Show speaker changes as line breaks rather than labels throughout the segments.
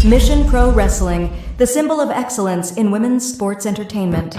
Mission Pro Wrestling, the symbol of excellence in women's sports entertainment.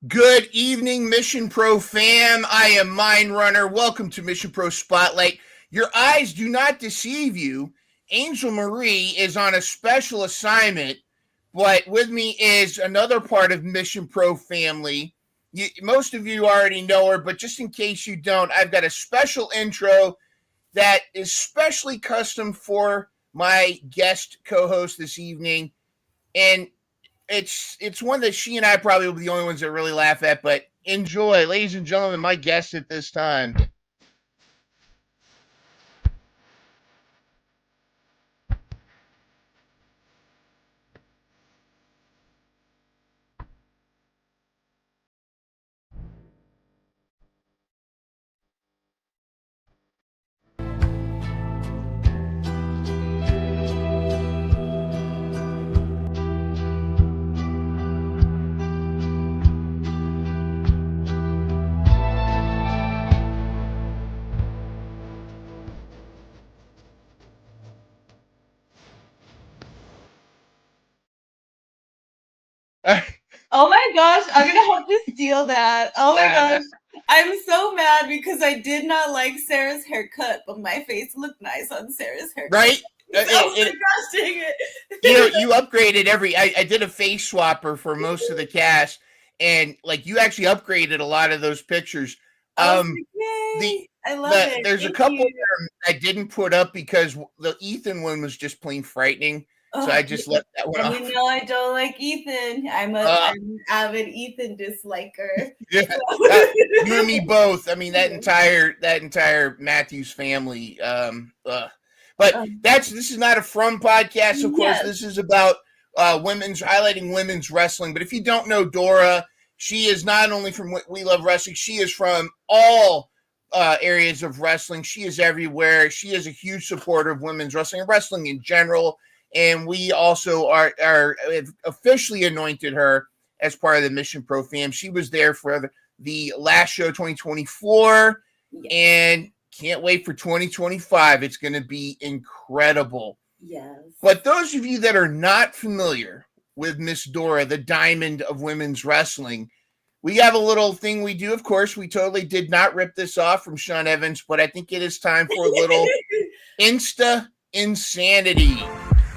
Good evening, Mission Pro fam. I am Mind Runner. Welcome to Mission Pro Spotlight. Your eyes do not deceive you. Angel Marie is on a special assignment, but with me is another part of Mission Pro family. Most of you already know her, but just in case you don't, I've got a special intro that is specially custom for my guest co-host this evening. And it's one that she and I probably will be the only ones that really laugh at, but enjoy. Ladies and gentlemen, my guest at this time.
Oh my gosh, I'm gonna have to steal that. Oh my gosh. I'm so mad because I did not like Sarah's haircut, but my face looked nice on Sarah's haircut.
Right?
Oh my gosh, dang it.
You upgraded I did a face swapper for most of the cast, and like you actually upgraded a lot of those pictures.
I love it.
There's a couple that I didn't put up because the Ethan one was just plain frightening. So I just left that one off.
You know I don't like Ethan. I'm an avid Ethan disliker.
Yeah, you and me both. I mean that entire Matthews family. But this is not a From podcast. Of course, this is about highlighting women's wrestling. But if you don't know Dora, she is not only from We Love Wrestling. She is from all areas of wrestling. She is everywhere. She is a huge supporter of women's wrestling and wrestling in general. And we also are officially anointed her as part of the Mission Pro fam. She was there for the last show, 2024, and can't wait for 2025. It's going to be incredible.
Yes.
But those of you that are not familiar with Miss Dora, the diamond of women's wrestling, we have a little thing we do. Of course, we totally did not rip this off from Sean Evans, but I think it is time for a little Insta Insanity.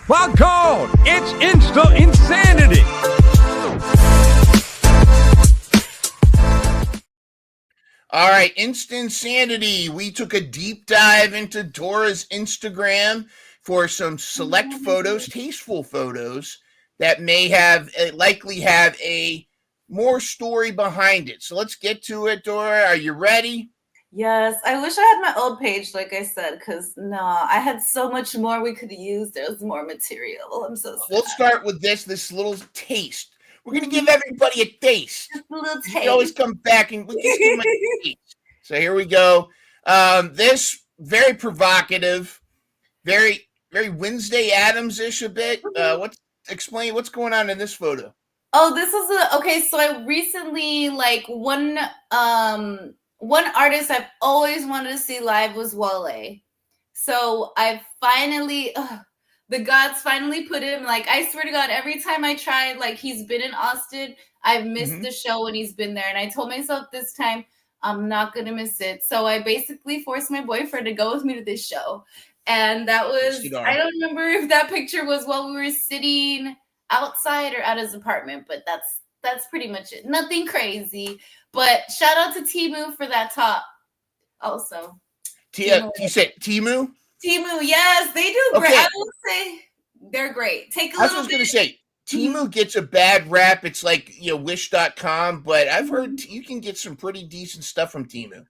Welcome! It's Insta Insanity!
All right, Insta Insanity. We took a deep dive into Dora's Instagram for some select photos, tasteful photos, that may likely have a more story behind it. So let's get to it, Dora. Are you ready?
Yes, I wish I had my old page, like I said, because I had so much more we could use. There was more material. I'm so sad.
We'll start with this little taste. We're going to give everybody a taste.
Just a little taste.
You can always come back and we just give them a taste. So here we go. This very provocative, very, very Wednesday Addams-ish a bit. Explain what's going on in this photo.
Oh, this is so I recently, one artist I've always wanted to see live was Wale. So I finally, the gods finally put him, I swear to God, every time I tried, he's been in Austin, I've missed the show when he's been there. And I told myself this time, I'm not going to miss it. So I basically forced my boyfriend to go with me to this show. And that was, I don't remember if that picture was while we were sitting outside or at his apartment, but that's pretty much it. Nothing crazy. But shout out to Temu for that top also.
You said Temu?
Temu, yes, they do great. I will say they're great. Take a little bit.
I was going to say, Temu gets a bad rap. It's like, wish.com, but I've heard you can get some pretty decent stuff from Temu.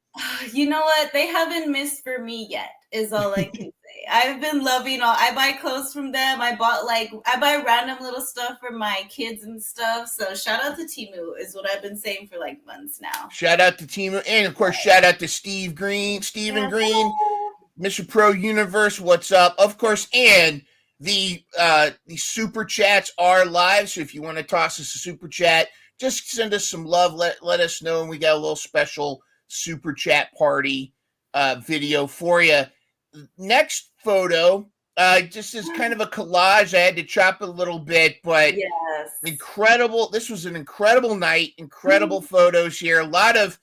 You know what? They haven't missed for me yet, is all I can say. I've been loving all. I buy clothes from them. I buy random little stuff for my kids and stuff. So shout out to Temu is what I've been saying for like months now.
Shout out to Temu, and of course, shout out to Stephen Green, Mission Pro Universe. What's up? Of course, and the super chats are live. So if you want to toss us a super chat, just send us some love. Let us know, and we got a little special super chat party video for you. Next photo, just is kind of a collage. I had to chop it a little bit, but incredible. This was an incredible night. Incredible photos here. A lot of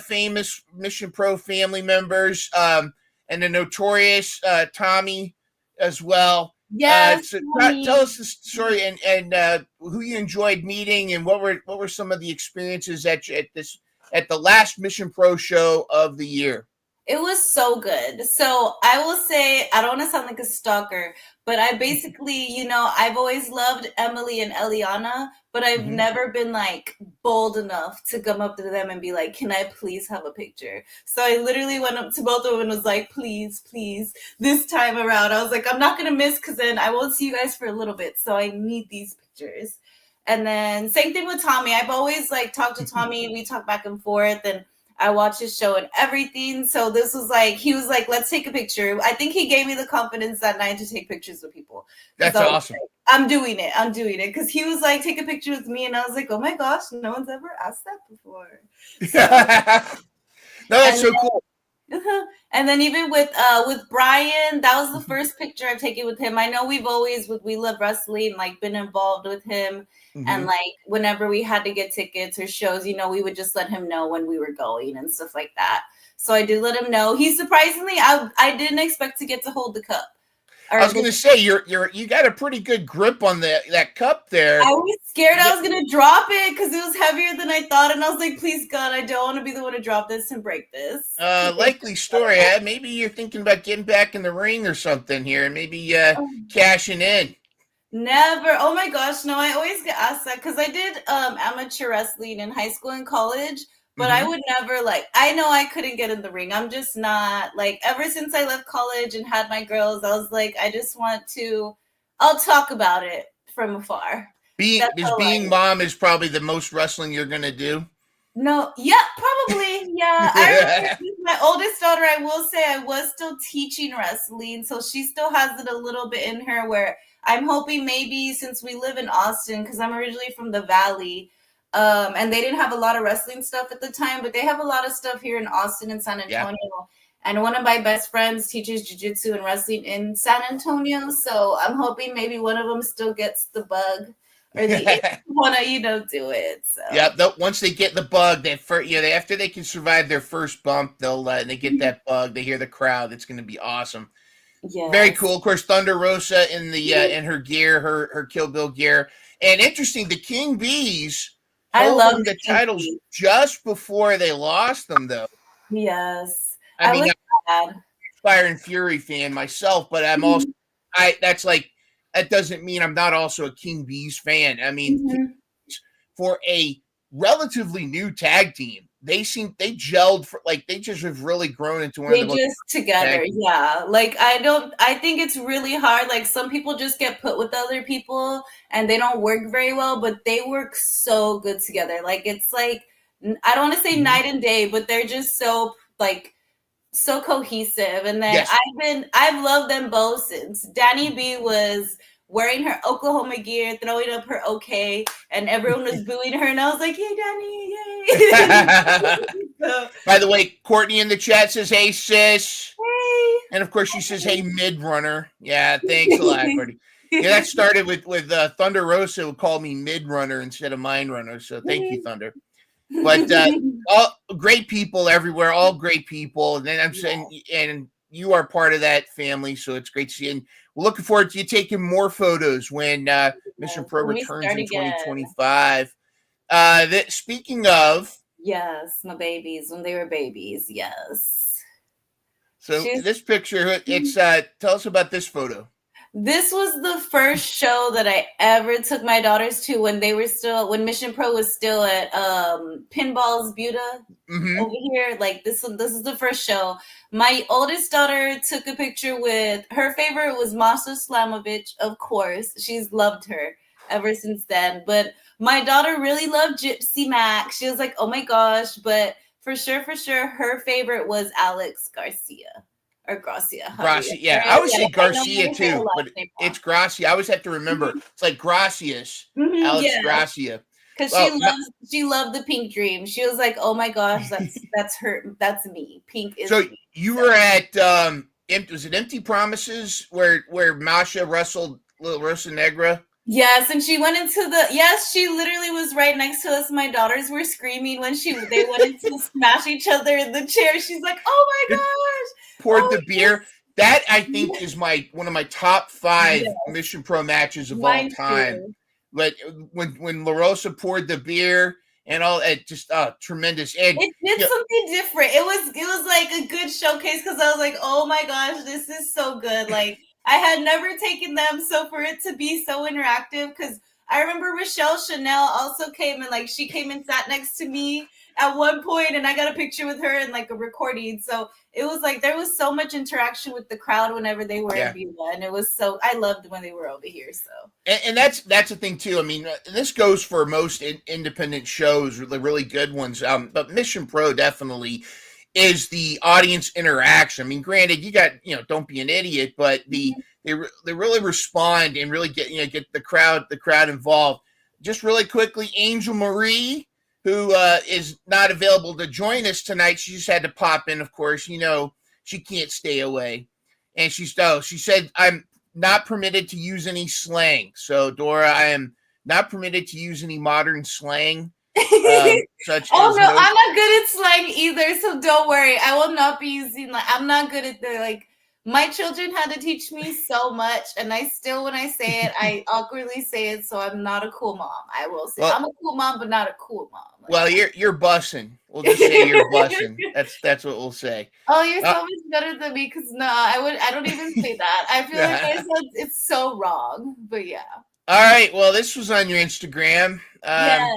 famous Mission Pro family members, and the notorious Tommy as well.
Yes.
So tell us the story and who you enjoyed meeting, and what were some of the experiences at the last Mission Pro show of the year.
It was so good. So I will say, I don't want to sound like a stalker, but I basically, I've always loved Emily and Eliana, but I've never been like bold enough to come up to them and be like, can I please have a picture? So I literally went up to both of them and was like, please, this time around. I was like, I'm not going to miss, because then I won't see you guys for a little bit. So I need these pictures. And then same thing with Tommy. I've always like talked to Tommy. We talk back and forth, and I watch his show and everything. So this was like, he was like, let's take a picture. I think he gave me the confidence that night to take pictures with people.
That's awesome.
Like, I'm doing it. Because he was like, take a picture with me. And I was like, oh my gosh, no one's ever asked that before. So,
no, that's so cool.
And then even with Brian, that was the first picture I've taken with him. I know we've always, with We Love Wrestling, like been involved with him. And like whenever we had to get tickets or shows, we would just let him know when we were going and stuff like that. So I did let him know. He surprisingly, I didn't expect to get to hold the cup.
I was going to say you got a pretty good grip on that cup there.
I was scared I was going to drop it because it was heavier than I thought, and I was like, "Please God, I don't want to be the one to drop this and break this."
Likely story. Maybe you're thinking about getting back in the ring or something here, and maybe cashing in.
Never. Oh my gosh, no! I always get asked that because I did amateur wrestling in high school and college. But I would never I know I couldn't get in the ring. I'm just not ever since I left college and had my girls, I was like, I just want to, I'll talk about it from afar.
Being mom is probably the most wrestling you're going to do.
No. Yeah, probably. Yeah. I remember my oldest daughter, I will say I was still teaching wrestling. So she still has it a little bit in her where I'm hoping maybe since we live in Austin, because I'm originally from the Valley, and they didn't have a lot of wrestling stuff at the time, but they have a lot of stuff here in Austin and San Antonio. Yeah. And one of my best friends teaches jiu-jitsu and wrestling in San Antonio. So I'm hoping maybe one of them still gets the bug or they want to, do it. So.
Yeah. Once they get the bug, after they can survive their first bump, they get that bug. They hear the crowd. It's going to be awesome.
Yes.
Very cool. Of course, Thunder Rosa in the in her gear, her Kill Bill gear, and interesting. The King Bees.
I love
the titles just before they lost them, though.
Yes,
I mean, I'm a Fire and Fury fan myself, but I'm also that doesn't mean I'm not also a King Bees fan. I mean, for a relatively new tag team, they gelled they just have really grown into one of the most
together. Yeah. I think it's really hard. Some people just get put with other people and they don't work very well, but they work so good together. It's I don't want to say night and day, but they're just so so cohesive. And then I've loved them both since Danny B was wearing her Oklahoma gear, throwing up her okay, and everyone was booing her, and I was like, "Hey, Danny, yay!"
By the way, Courtney in the chat says, "Hey, sis,"
hey,
and of course she says, "Hey, mid runner." Yeah, thanks a lot, Courtney. Yeah, that started with Thunder Rosa who called me mid runner instead of mind runner. So thank you, Thunder. But all great people everywhere, all great people, and then I'm saying, and you are part of that family, so it's great to see. And we're looking forward to you taking more photos when Mission Pro returns in 2025. Speaking of,
yes, my babies when they were babies, yes.
So this picture, it's tell us about this photo.
This was the first show that I ever took my daughters to when Mission Pro was still at Pinball's Buda over here. Like this is the first show. My oldest daughter took a picture with her favorite was Masha Slamovich, of course. She's loved her ever since then. But my daughter really loved Gypsy Mac. She was like, oh my gosh. But for sure, her favorite was Alex Garcia. Or Gracia.
Gracia, yeah. I always say Garcia too, but it's Gracia. I always have to remember. It's like Gracias. Alex Gracia.
Because she loved the Pink Dream. She was like, "Oh my gosh, that's her. That's me. Pink is."
So
me.
You were at was it Empty Promises where Masha wrestled Little Rosa Negra?
Yes, and she went into she literally was right next to us. My daughters were screaming when they went into smash each other in the chair. She's like, "Oh my gosh!"
Poured the beer. That I think is one of my top 5 Mission Pro matches of all time. Too. But when La Rosa poured the beer and all, it just tremendous. And
it did something different. It was like a good showcase because I was like, "Oh my gosh, this is so good!" Like. I had never taken them, so for it to be so interactive, because I remember Rochelle Chanel also came and like she came and sat next to me at one point, and I got a picture with her and like a recording. So it was like there was so much interaction with the crowd whenever they were in Viva, and it was so I loved when they were over here. So
and that's the thing too. I mean, this goes for most independent shows, the really good ones. But Mission Pro definitely is the audience interaction. I mean, granted, you got, don't be an idiot, but they really respond and really get the crowd involved. Just really quickly, Angel Marie, who is not available to join us tonight. She just had to pop in, of course. She can't stay away. And she said, I'm not permitted to use any slang. So, Dora, I am not permitted to use any modern slang. Such
I'm not good at slang either, so don't worry. I will not be using I'm not good at my children had to teach me so much, and I still, when I say it, I awkwardly say it, so I'm not a cool mom. I will say I'm a cool mom, but not a cool mom.
You're bussing. We'll just say you're bussing. That's what we'll say.
Oh, you're so much better than me, because I don't even say that. I feel like it's so wrong, but yeah.
All right, well, this was on your Instagram.
Yes.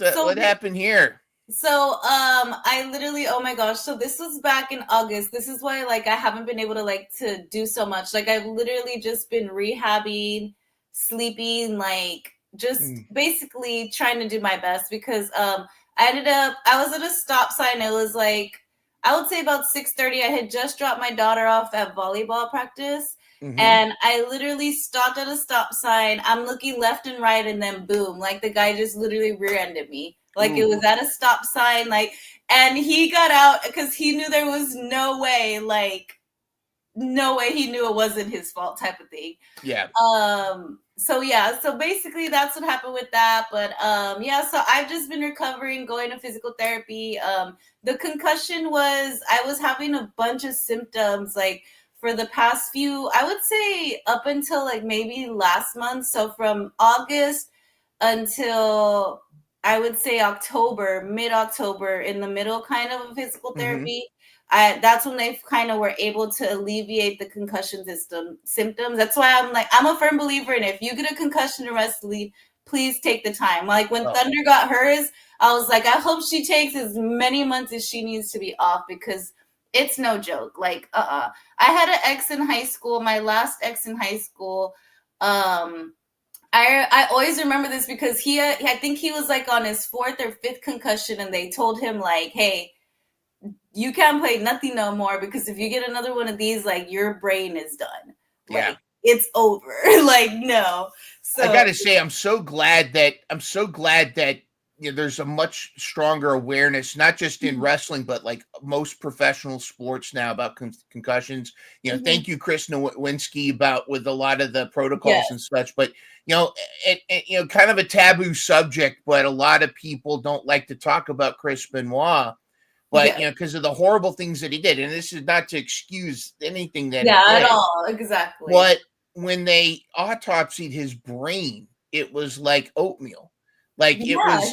So what happened here?
So I literally, oh my gosh, so this was back in August. This is why I haven't been able to do so much. I've literally just been rehabbing, sleeping, just basically trying to do my best, because I was at a stop sign. It was I would say about 6:30. I had just dropped my daughter off at volleyball practice. And I literally stopped at a stop sign. I'm looking left and right, and then boom, the guy just literally rear-ended me. It was at a stop sign, and he got out because he knew there was no way he knew it wasn't his fault type of thing.
Yeah.
So basically that's what happened with that. But so I've just been recovering, going to physical therapy. The concussion I was having a bunch of symptoms, for the past few, I would say up until maybe last month. So from August until I would say October, mid-October, in the middle kind of physical therapy, that's when they kind of were able to alleviate the concussion symptoms. That's why I'm a firm believer in if you get a concussion in wrestling, please take the time. When Thunder got hers, I was I hope she takes as many months as she needs to be off, because it's no joke. I had an ex in high school, my last ex in high school. I always remember this because I think he was on his 4th or 5th concussion, and they told him hey, you can't play nothing no more, because if you get another one of these, your brain is done. It's over. No. So
I gotta say, I'm so glad that there's a much stronger awareness, not just in wrestling, but most professional sports now, about concussions. Thank you, Chris Nowinski, with a lot of the protocols and such. But kind of a taboo subject, but a lot of people don't like to talk about Chris Benoit. But because of the horrible things that he did, and this is not to excuse anything that he did,
at all, exactly.
But when they autopsied his brain, it was like oatmeal. Like it
Yeah,
was,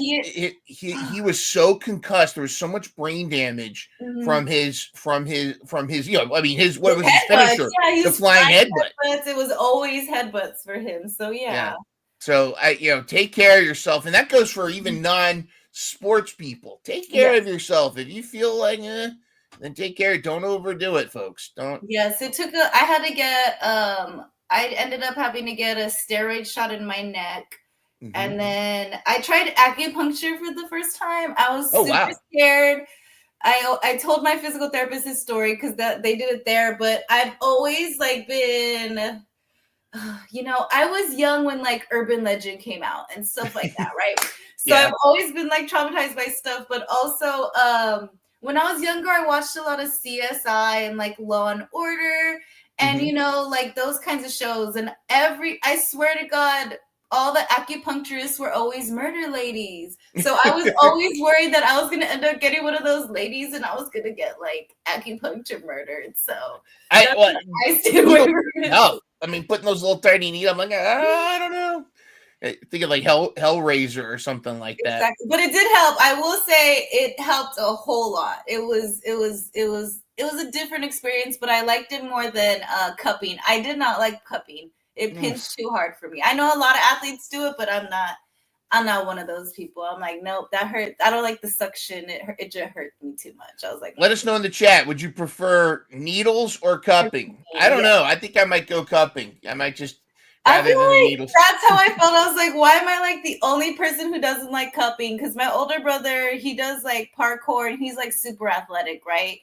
he was so concussed. There was so much brain damage from his, you know, I mean, what was his finisher?
Yeah,
The flying headbutt.
headbutts. It was always headbutts for him. So yeah.
So take care of yourself, and that goes for even non-sports people. Take care of yourself. If you feel like, then take care. Don't overdo it, folks. Don't.
Yes, I had to get. I ended up having to get a steroid shot in my neck. And then I tried acupuncture for the first time. I was super scared. I told my physical therapist this story because they did it there, but I've always like been, I was young when like Urban Legend came out and stuff like that, right? So I've always been like traumatized by stuff, but also when I was younger, I watched a lot of CSI and like Law and Order and like those kinds of shows. And I swear to God, all the acupuncturists were always murder ladies. So I was always worried that I was going to end up getting one of those ladies and I was going to get like acupuncture murdered. So I stayed away from it.
No, I mean, putting those little tiny needles, I'm like, I don't know. I think of like Hellraiser or something like that.
Exactly. But it did help. I will say it helped a whole lot. It was a different experience, but I liked it more than cupping. I did not like cupping. It pinched too hard for me. I know a lot of athletes do it, but I'm not one of those people. I'm like, nope, that hurt. I don't like the suction. It just hurt me too much. I was like,
let us know in the chat. Would you prefer needles or cupping? I don't know. I think I might go cupping. I might just rather than
like
needles.
That's how I felt. I was like, why am I like the only person who doesn't like cupping? Because my older brother, he does like parkour and he's like super athletic, right?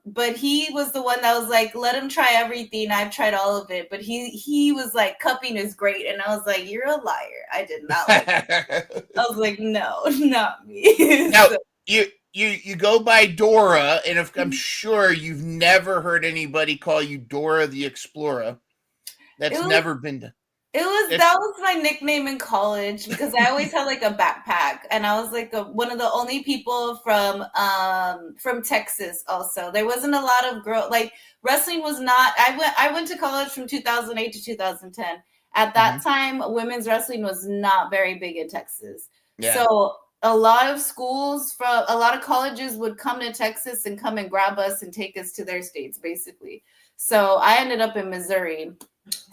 But he was the one that was like, let him try everything. I've tried all of it, but he was like, cupping is great, and I was like, you're a liar. I did not like it. I was like, no, not me.
Now you go by Dora, and I'm sure you've never heard anybody call you Dora the Explorer. That's never been done.
That was my nickname in college because I always had like a backpack and I was like one of the only people from Texas also. There wasn't a lot of like wrestling was not, I went to college from 2008 to 2010. At that time, women's wrestling was not very big in Texas. Yeah. So a lot of schools from a lot of colleges would come to Texas and come and grab us and take us to their states basically. So I ended up in Missouri.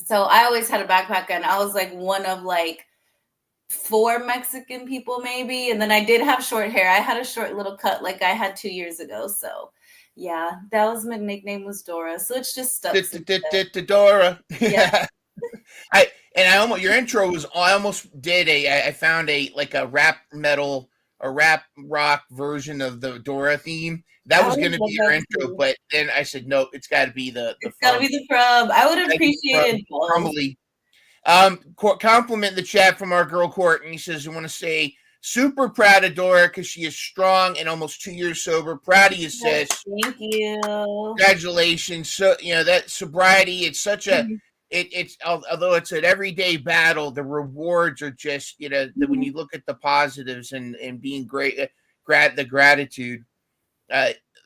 So I always had a backpack and I was like one of like 4 Mexican people maybe. And then I did have short hair. I had a short little cut like I had 2 years ago. So yeah, that was my nickname was Dora. So it's just stuff.
Dora. Yeah. Your intro was, I almost did I found a rap rock version of the Dora theme. That was going to be your intro, but then I said, no, it's got to be the
It's got to be the from. I would appreciate it.
Probably. Compliment in the chat from our girl Courtney. He says, I want to say super proud of Dora because she is strong and almost 2 years sober. Proud of you, sis.
Thank you.
Congratulations. So, that sobriety, it's such a, it's although it's an everyday battle, the rewards are just, when you look at the positives and being great, the gratitude.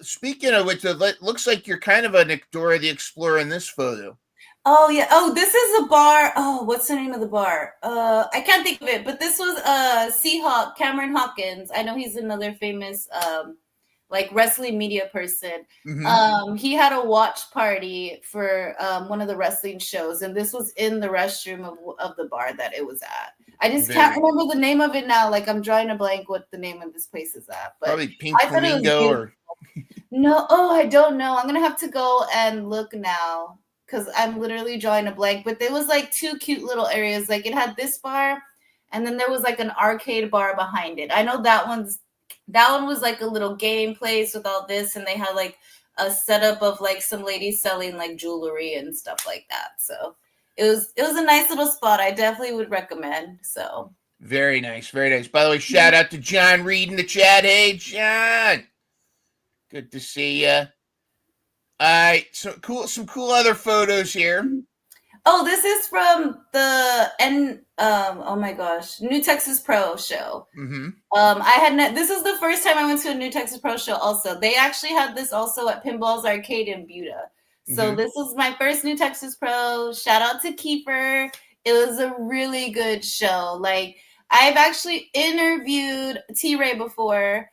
Speaking of which, it looks like you're kind of a Dora the Explorer in this photo.
Oh yeah. Oh, this is a bar. Oh, what's the name of the bar? I can't think of it, but this was Seahawk, Cameron Hawkins. I know he's another famous like wrestling media person. He had a watch party for one of the wrestling shows, and this was in the restroom of the bar that it was at. I just can't remember the name of it now. Like I'm drawing a blank what the name of this place is at. But
probably Pink Flamingo or
no. Oh, I don't know. I'm gonna have to go and look now because I'm literally drawing a blank. But there was like 2 cute little areas. Like it had this bar, and then there was like an arcade bar behind it. I know that one was like a little game place with all this, and they had like a setup of like some ladies selling like jewelry and stuff like that. So it was a nice little spot. I definitely would recommend. So
very nice, very nice. By the way, shout out to John Reed in the chat. Hey, John, good to see you. All right, some cool other photos here.
Oh, this is from the oh my gosh, New Texas Pro show. This is the first time I went to a New Texas Pro show. Also, they actually had this also at Pinball's Arcade in Buda. So this was my first New Texas Pro. Shout out to Keeper. It was a really good show. Like I've actually interviewed T Ray before,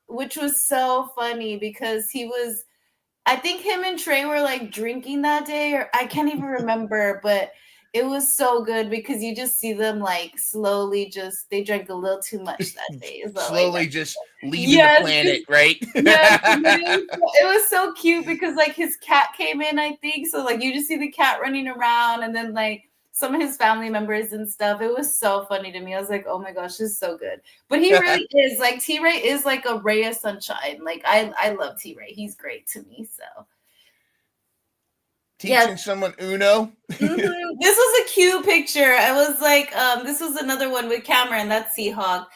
which was so funny because I think him and Trey were like drinking that day, or I can't even remember, but it was so good because you just see them like slowly they drank a little too much that day. So,
slowly just leaving the planet, right?
Yes, it was so cute because like his cat came in, I think. So like you just see the cat running around and then like some of his family members and stuff. It was so funny to me. I was like, oh my gosh, this is so good. But he really is like T-Ray is like a ray of sunshine. Like I love T-Ray. He's great to me. So
teaching someone Uno.
Mm-hmm. This was a cute picture. I was like, this was another one with Cameron. That's Seahawk.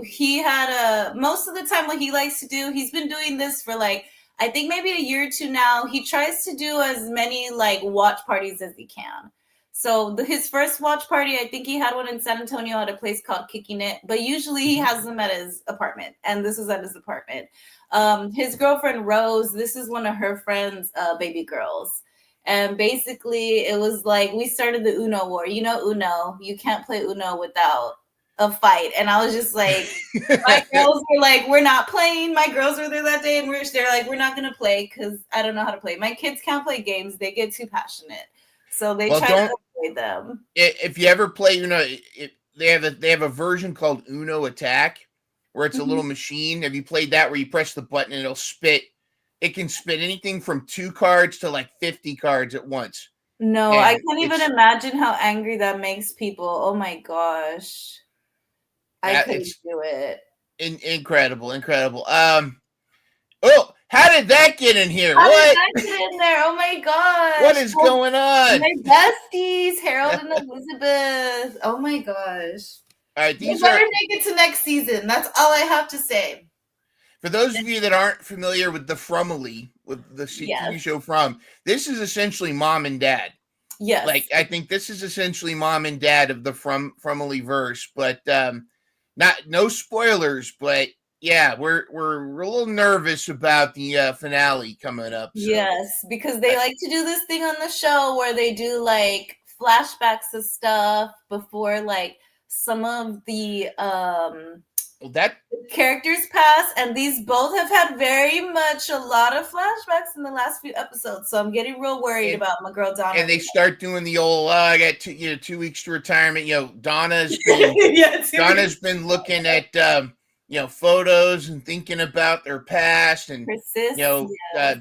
He had most of the time what he likes to do. He's been doing this for like I think maybe a year or two now. He tries to do as many like watch parties as he can. So his first watch party, I think he had one in San Antonio at a place called Kicking It, but usually he has them at his apartment, and this is at his apartment. His girlfriend Rose, this is one of her friends' baby girls. And basically it was like we started the Uno war. You know Uno, you can't play Uno without a fight. And I was just like, my girls were like, we're not playing. My girls were there that day and they're like, we're not going to play because I don't know how to play. My kids can't play games. They get too passionate. So they try to avoid them.
If you ever play Uno, they have a version called Uno Attack where it's a little machine. Have you played that where you press the button and it'll spit? It can spit anything from 2 cards to like 50 cards at once.
No, and I can't even imagine how angry that makes people. Oh my gosh. I couldn't do it.
Incredible. Oh, how did that get in here?
How did that get in there? Oh my gosh.
What is going on?
My besties, Harold and Elizabeth. Oh my gosh.
All right,
you better make it to next season. That's all I have to say.
For those of you that aren't familiar with the Frumily, with the TV show From, this is essentially mom and dad.
Yes.
Like, I think this is essentially mom and dad of the Frumily verse, but no spoilers, but yeah, we're a little nervous about the finale coming up. So.
Yes, because they like to do this thing on the show where they do like flashbacks of stuff before like some of the characters pass, and these both have had very much a lot of flashbacks in the last few episodes. So I'm getting real worried about my girl Donna.
And they start doing the old, I got 2 weeks to retirement. Donna's been Donna's been looking at photos and thinking about their past, and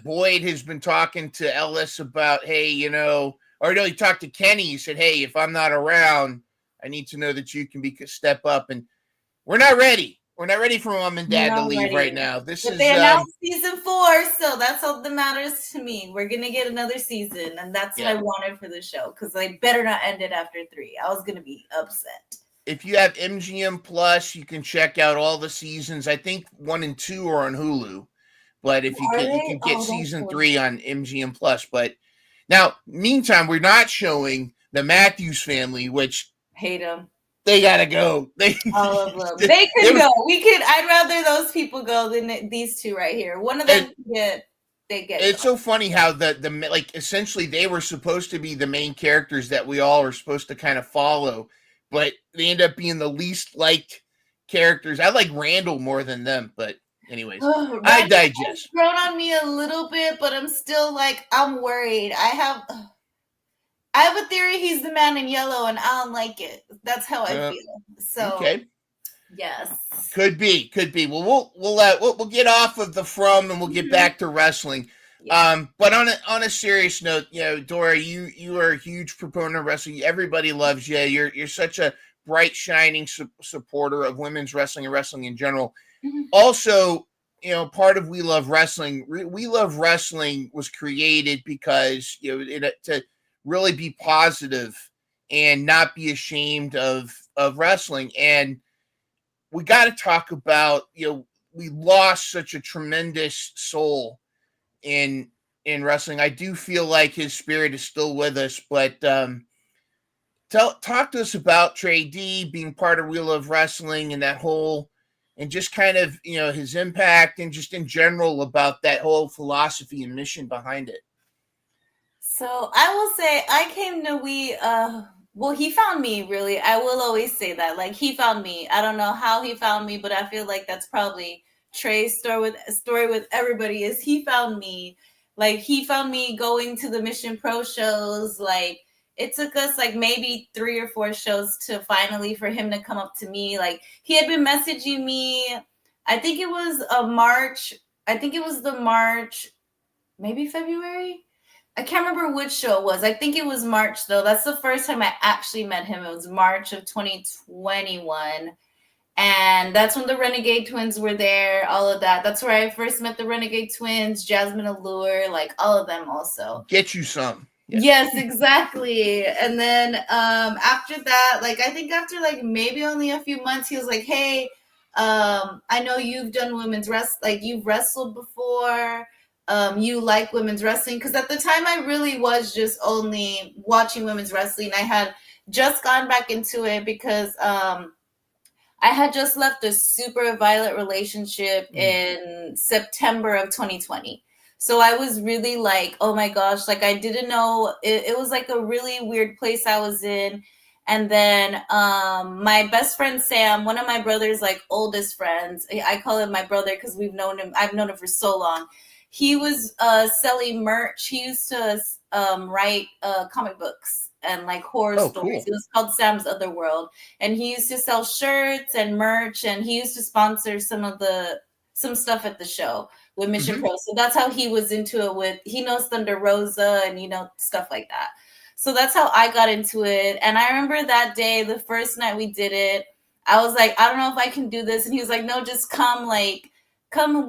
Boyd has been talking to Ellis about, hey, he talked to Kenny. He said, hey, if I'm not around, I need to know that you can step up. And we're not ready. We're not ready for mom and dad to leave right now. They
announced season 4, so that's all that matters to me. We're gonna get another season, and that's what I wanted for the show, because they better not end it after 3. I was gonna be upset.
If you have MGM Plus, you can check out all the seasons. I think 1 and 2 are on Hulu, but if you can get season 3 on MGM Plus. But now, meantime, we're not showing the Matthews family, which
hate them.
They gotta go.
All of them. They could go. I'd rather those people go than these two right here. One of them they get.
It's so funny how the essentially they were supposed to be the main characters that we all are supposed to kind of follow, but they end up being the least liked characters. I like Randall more than them, but anyways, I digest.
It's grown on me a little bit, but I'm still I'm worried. I have a theory he's the man in yellow, and I don't like it. That's how I feel. So,
okay.
Yes.
Could be. Well, we'll get off of the From, and we'll get back to wrestling. Yeah. But on a serious note, Dora, you are a huge proponent of wrestling. Everybody loves you. You're such a bright, shining supporter of women's wrestling and wrestling in general. Mm-hmm. Also, part of We Love Wrestling. We Love Wrestling was created because to really be positive and not be ashamed of wrestling. And we got to talk about, we lost such a tremendous soul in wrestling. I do feel like his spirit is still with us, but talk to us about Trey D being part of We Love Wrestling and that whole, and just kind of, his impact and just in general about that whole philosophy and mission behind it.
So I will say I came to Well, he found me, really. I will always say that. Like, he found me. I don't know how he found me, but I feel like that's probably Trey's story with everybody is he found me. Like, he found me going to the Mission Pro shows. Like, it took us like maybe 3 or 4 shows to finally for him to come up to me. Like, he had been messaging me. I think it was March. I think it was the March, maybe February. I can't remember which show it was. I think it was March, though. That's the first time I actually met him. It was March of 2021. And that's when the Renegade Twins were there, all of that. That's where I first met the Renegade Twins, Jasmine Allure, like all of them also.
Get you some.
Yes, exactly. And then after that, like I think after like maybe only a few months, he was like, hey, I know you've done women's like you've wrestled before. You like women's wrestling, because at the time I really was just only watching women's wrestling. I had just gone back into it because I had just left a super violent relationship in September of 2020. So I was really like, oh my gosh, like I didn't know. It was like a really weird place I was in. And then my best friend Sam, one of my brother's like oldest friends, I call him my brother because I've known him for so long. He was selling merch. He used to write comic books and like horror stories. Cool. It was called Sam's Otherworld. And he used to sell shirts and merch, and he used to sponsor some stuff at the show with Mission Pro. So that's how he was into it he knows Thunder Rosa and, stuff like that. So that's how I got into it. And I remember that day, the first night we did it, I was like, I don't know if I can do this. And he was like, no, just come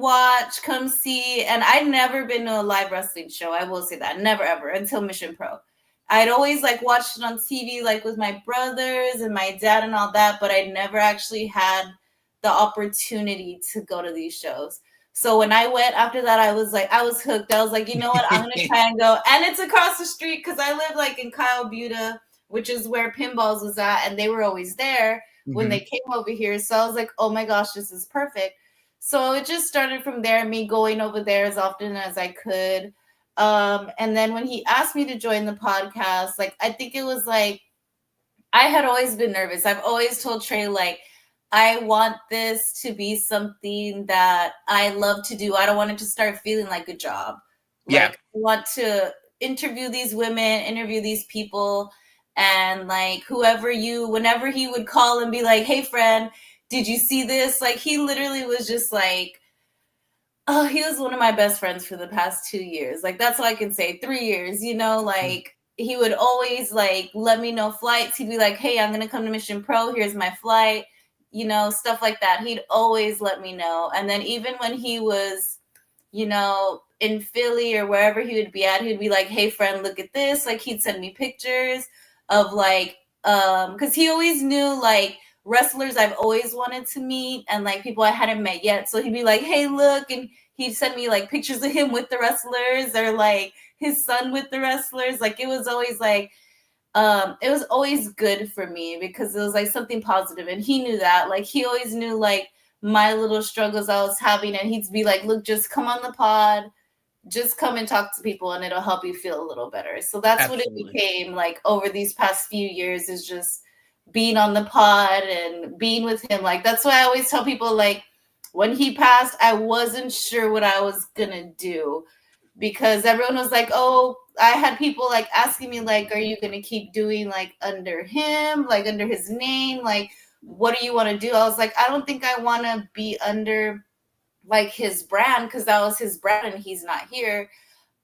watch, come see. And I'd never been to a live wrestling show. I will say that. Never, ever, until Mission Pro. I'd always like watched it on TV, like with my brothers and my dad and all that, but I never actually had the opportunity to go to these shows. So when I went after that, I was hooked. I was like, you know what? I'm going to try and go. And it's across the street because I live like in Kyle Buda, which is where Pinballs was at. And they were always there when they came over here. So I was like, oh my gosh, this is perfect. So it just started from there, me going over there as often as I could. And then when he asked me to join the podcast, like, I think it was like, I had always been nervous. I've always told Trey, like, I want this to be something that I love to do. I don't want it to start feeling like a job. Like, I want to interview these women, interview these people, and like whenever he would call and be like, hey friend, did you see this? Like, he literally was just like, oh, he was one of my best friends for the past 2 years. Like, that's all I can say. 3 years, like he would always like let me know flights. He'd be like, hey, I'm going to come to Mission Pro. Here's my flight, stuff like that. He'd always let me know. And then even when he was, in Philly or wherever he would be at, he'd be like, hey friend, look at this. Like, he'd send me pictures of like, cause he always knew like wrestlers I've always wanted to meet and like people I hadn't met yet. So he'd be like, hey, look. And he'd send me like pictures of him with the wrestlers or like his son with the wrestlers. Like, it was always like, it was always good for me because it was like something positive. And he knew that. Like, he always knew like my little struggles I was having. And he'd be like, look, just come on the pod. Just come and talk to people and it'll help you feel a little better. So that's Absolutely. What it became like over these past few years, is just being on the pod and being with him. Like, that's why I always tell people, like, when he passed, I wasn't sure what I was gonna do because everyone was like, oh, I had people like asking me like, are you gonna keep doing like under him, like under his name? Like, what do you want to do? I was like, I don't think I want to be under like his brand because that was his brand and he's not here.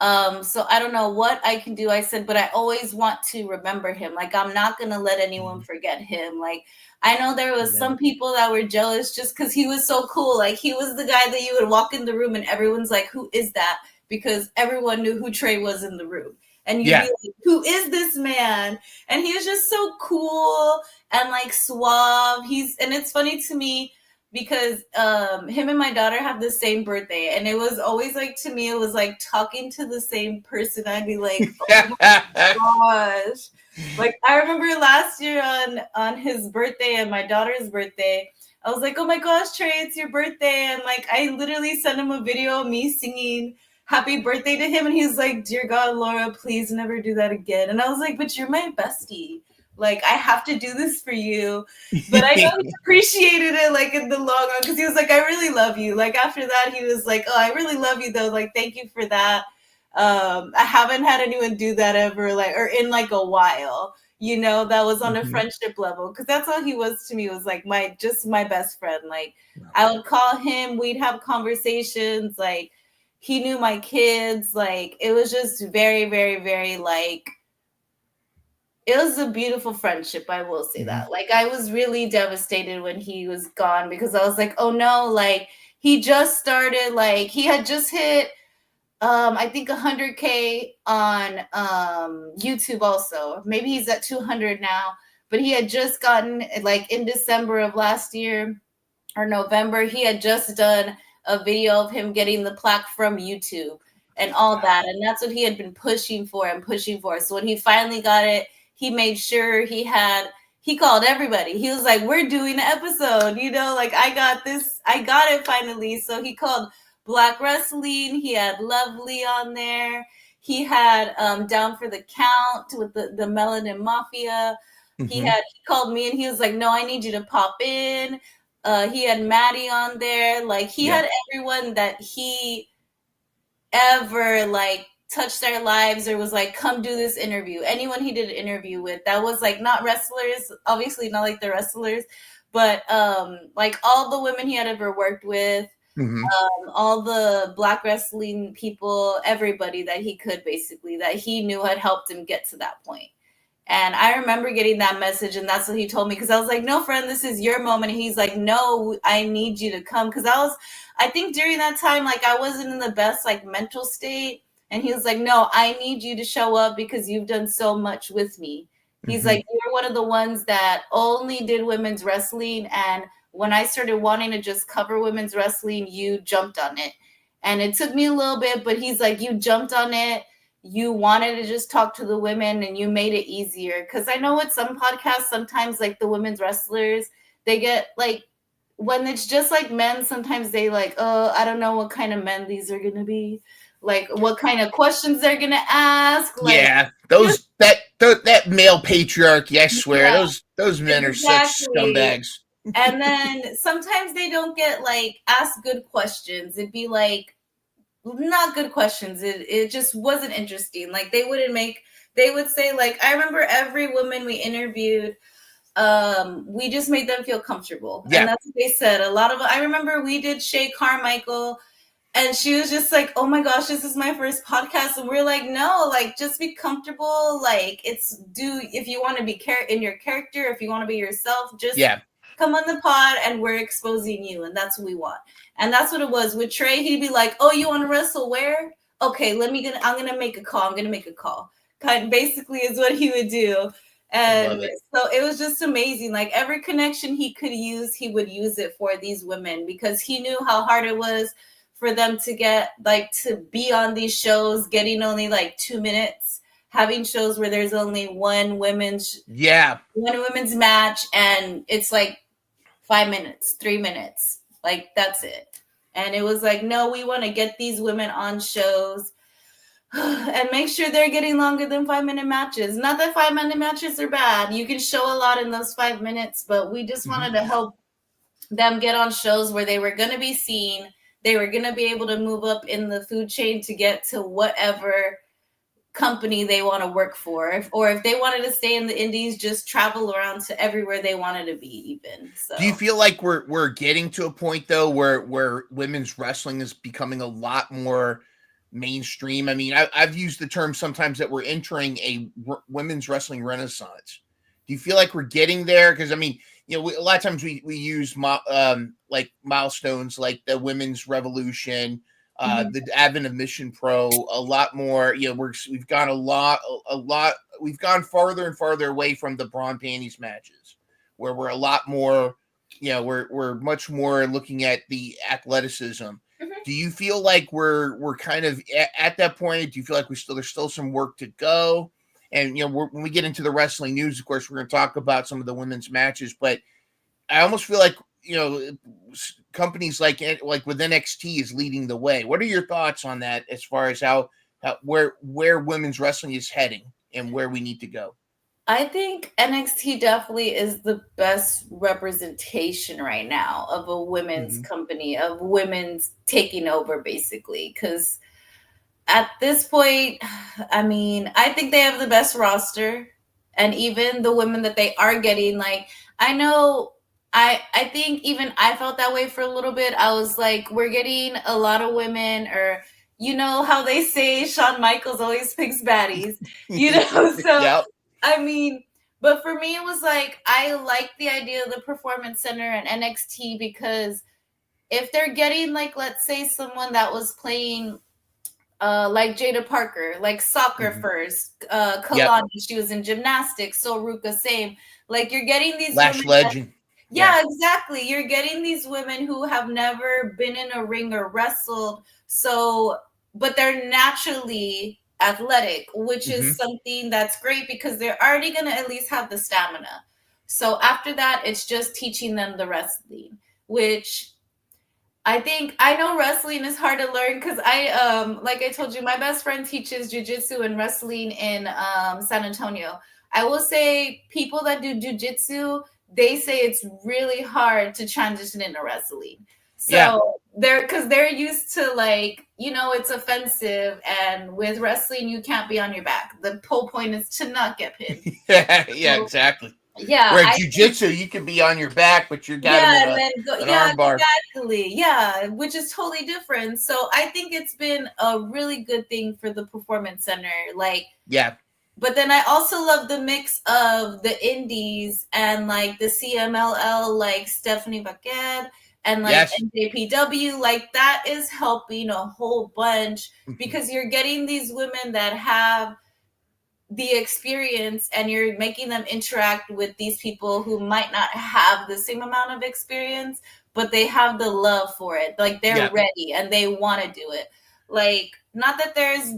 So I don't know what I can do. I said, but I always want to remember him. Like, I'm not going to let anyone forget him. Like, I know there was some people that were jealous just because he was so cool. Like, he was the guy that you would walk in the room and everyone's like, who is that? Because everyone knew who Trey was in the room. And you'd be like, who is this man? And he was just so cool and like suave. And it's funny to me because him and my daughter have the same birthday. And it was always like, to me, it was like talking to the same person. I'd be like, oh my gosh. Like, I remember last year on his birthday and my daughter's birthday, I was like, oh my gosh, Trey, it's your birthday. And like, I literally sent him a video of me singing happy birthday to him. And he was like, dear God, Laura, please never do that again. And I was like, but you're my bestie. Like, I have to do this for you. But I know he appreciated it, like, in the long run, because he was like, I really love you. Like, after that, he was like, oh, I really love you, though. Like, thank you for that. I haven't had anyone do that ever, like, or in, like, a while, you know, that was on a friendship level. Because that's all he was to me, was, like, just my best friend. Like, I would call him, we'd have conversations, like, he knew my kids. Like, it was just very, very, very, like, it was a beautiful friendship, I will say that. Like, I was really devastated when he was gone, because I was like, oh no, like, he just started, like, he had just hit I think 100K on YouTube also. Maybe he's at 200 now, but he had just gotten, like, in December of last year or November, he had just done a video of him getting the plaque from YouTube and all that. And that's what he had been pushing for and pushing for. So when he finally got it, he made sure he called everybody. He was like, we're doing an episode, you know, like, I got this, I got it finally. So he called Black Wrestling. He had Lovely on there. He had Down for the Count with the Melanin Mafia. He called me and he was like, no, I need you to pop in. He had Maddie on there. Like, he had everyone that he ever, like, touched their lives or was like, come do this interview. Anyone he did an interview with that was, like, not wrestlers, obviously not like the wrestlers, but like, all the women he had ever worked with, all the Black wrestling people, everybody that he could, basically, that he knew had helped him get to that point. And I remember getting that message, and that's what he told me, because I was like, no, friend, this is your moment. And he's like, no, I need you to come. Because I think during that time, like, I wasn't in the best, like, mental state. And he was like, no, I need you to show up because you've done so much with me. He's like, you're one of the ones that only did women's wrestling. And when I started wanting to just cover women's wrestling, you jumped on it. And it took me a little bit, but he's like, you jumped on it. You wanted to just talk to the women and you made it easier. Because I know with some podcasts, sometimes, like, the women's wrestlers, they get, like, when it's just like men, sometimes they like, oh, I don't know what kind of men these are going to be. Like, what kind of questions they're going to ask. Like,
yeah, that male patriarchy, I swear, those men are such scumbags.
And then sometimes they don't get, like, asked good questions. It'd be like, not good questions. It just wasn't interesting. Like, they would say, like, I remember every woman we interviewed, we just made them feel comfortable. Yeah. And that's what they said. I remember we did Shay Carmichael, and she was just like, oh my gosh, this is my first podcast. And we're like, no, like, just be comfortable. Like, if you want to be in your character, if you want to be yourself, just come on the pod and we're exposing you. And that's what we want. And that's what it was with Trey. He'd be like, oh, you want to wrestle where? Okay, I'm going to make a call. Kind of basically is what he would do. And so it was just amazing. Like, every connection he could use, he would use it for these women, because he knew how hard it was for them to get, like, to be on these shows, getting only, like, 2 minutes, having shows where there's only one women's match, and it's like 5 minutes, 3 minutes. Like, that's it. And it was like, no, we want to get these women on shows and make sure they're getting longer than 5-minute matches. Not that 5-minute matches are bad. You can show a lot in those 5 minutes, but we just wanted to help them get on shows where they were going to be seen. They were going to be able to move up in the food chain to get to whatever company they want to work for, or if they wanted to stay in the indies, just travel around to everywhere they wanted to be even. So
do you feel like we're getting to a point, though, where women's wrestling is becoming a lot more mainstream? I mean, I've used the term sometimes that we're entering a women's wrestling renaissance. Do you feel like we're getting there? Because, I mean, you know, a lot of times we use like milestones like the women's revolution, the advent of Mission Pro, a lot more. You know, we've gone we've gone farther and farther away from the bra and panties matches, where we're a lot more, you know, we're much more looking at the athleticism. Do you feel like we're kind of at that point? Do you feel like there's still some work to go? And, you know, when we get into the wrestling news, of course, we're going to talk about some of the women's matches, but I almost feel like, you know, companies like with NXT is leading the way. What are your thoughts on that, as far as where women's wrestling is heading and where we need to go?
I think NXT definitely is the best representation right now of a women's company, of women's taking over, basically. Because at this point, I mean, I think they have the best roster. And even the women that they are getting, like, I know, I think even I felt that way for a little bit. I was like, we're getting a lot of women, or you know how they say Shawn Michaels always picks baddies, you know? So,
Yep.
I mean, but for me, it was like, I like the idea of the Performance Center and NXT because if they're getting, like, let's say someone that was playing like Jada Parker, like soccer first, Kalani, she was in gymnastics, so Ruka, same. Like, you're getting these
Lash
women
legend.
yeah, exactly. You're getting these women who have never been in a ring or wrestled, so but they're naturally athletic, which is something that's great because they're already going to at least have the stamina. So after that, it's just teaching them the wrestling, which I know wrestling is hard to learn because like I told you, my best friend teaches jujitsu and wrestling in San Antonio. I will say people that do jujitsu, they say it's really hard to transition into wrestling. So they're used to, like, you know, it's offensive, and with wrestling you can't be on your back. The whole point is to not get pinned.
Yeah, exactly.
Yeah,
where jiu-jitsu you can be on your back, but you got them in an arm bar.
Exactly. Yeah, which is totally different. So I think it's been a really good thing for the Performance Center. Like, but then I also love the mix of the indies and like the CMLL, like Stephanie Paquette and like NJPW. Like, that is helping a whole bunch because you're getting these women that have the experience and you're making them interact with these people who might not have the same amount of experience, but they have the love for it. Like, they're ready and they want to do it. Like, not that there's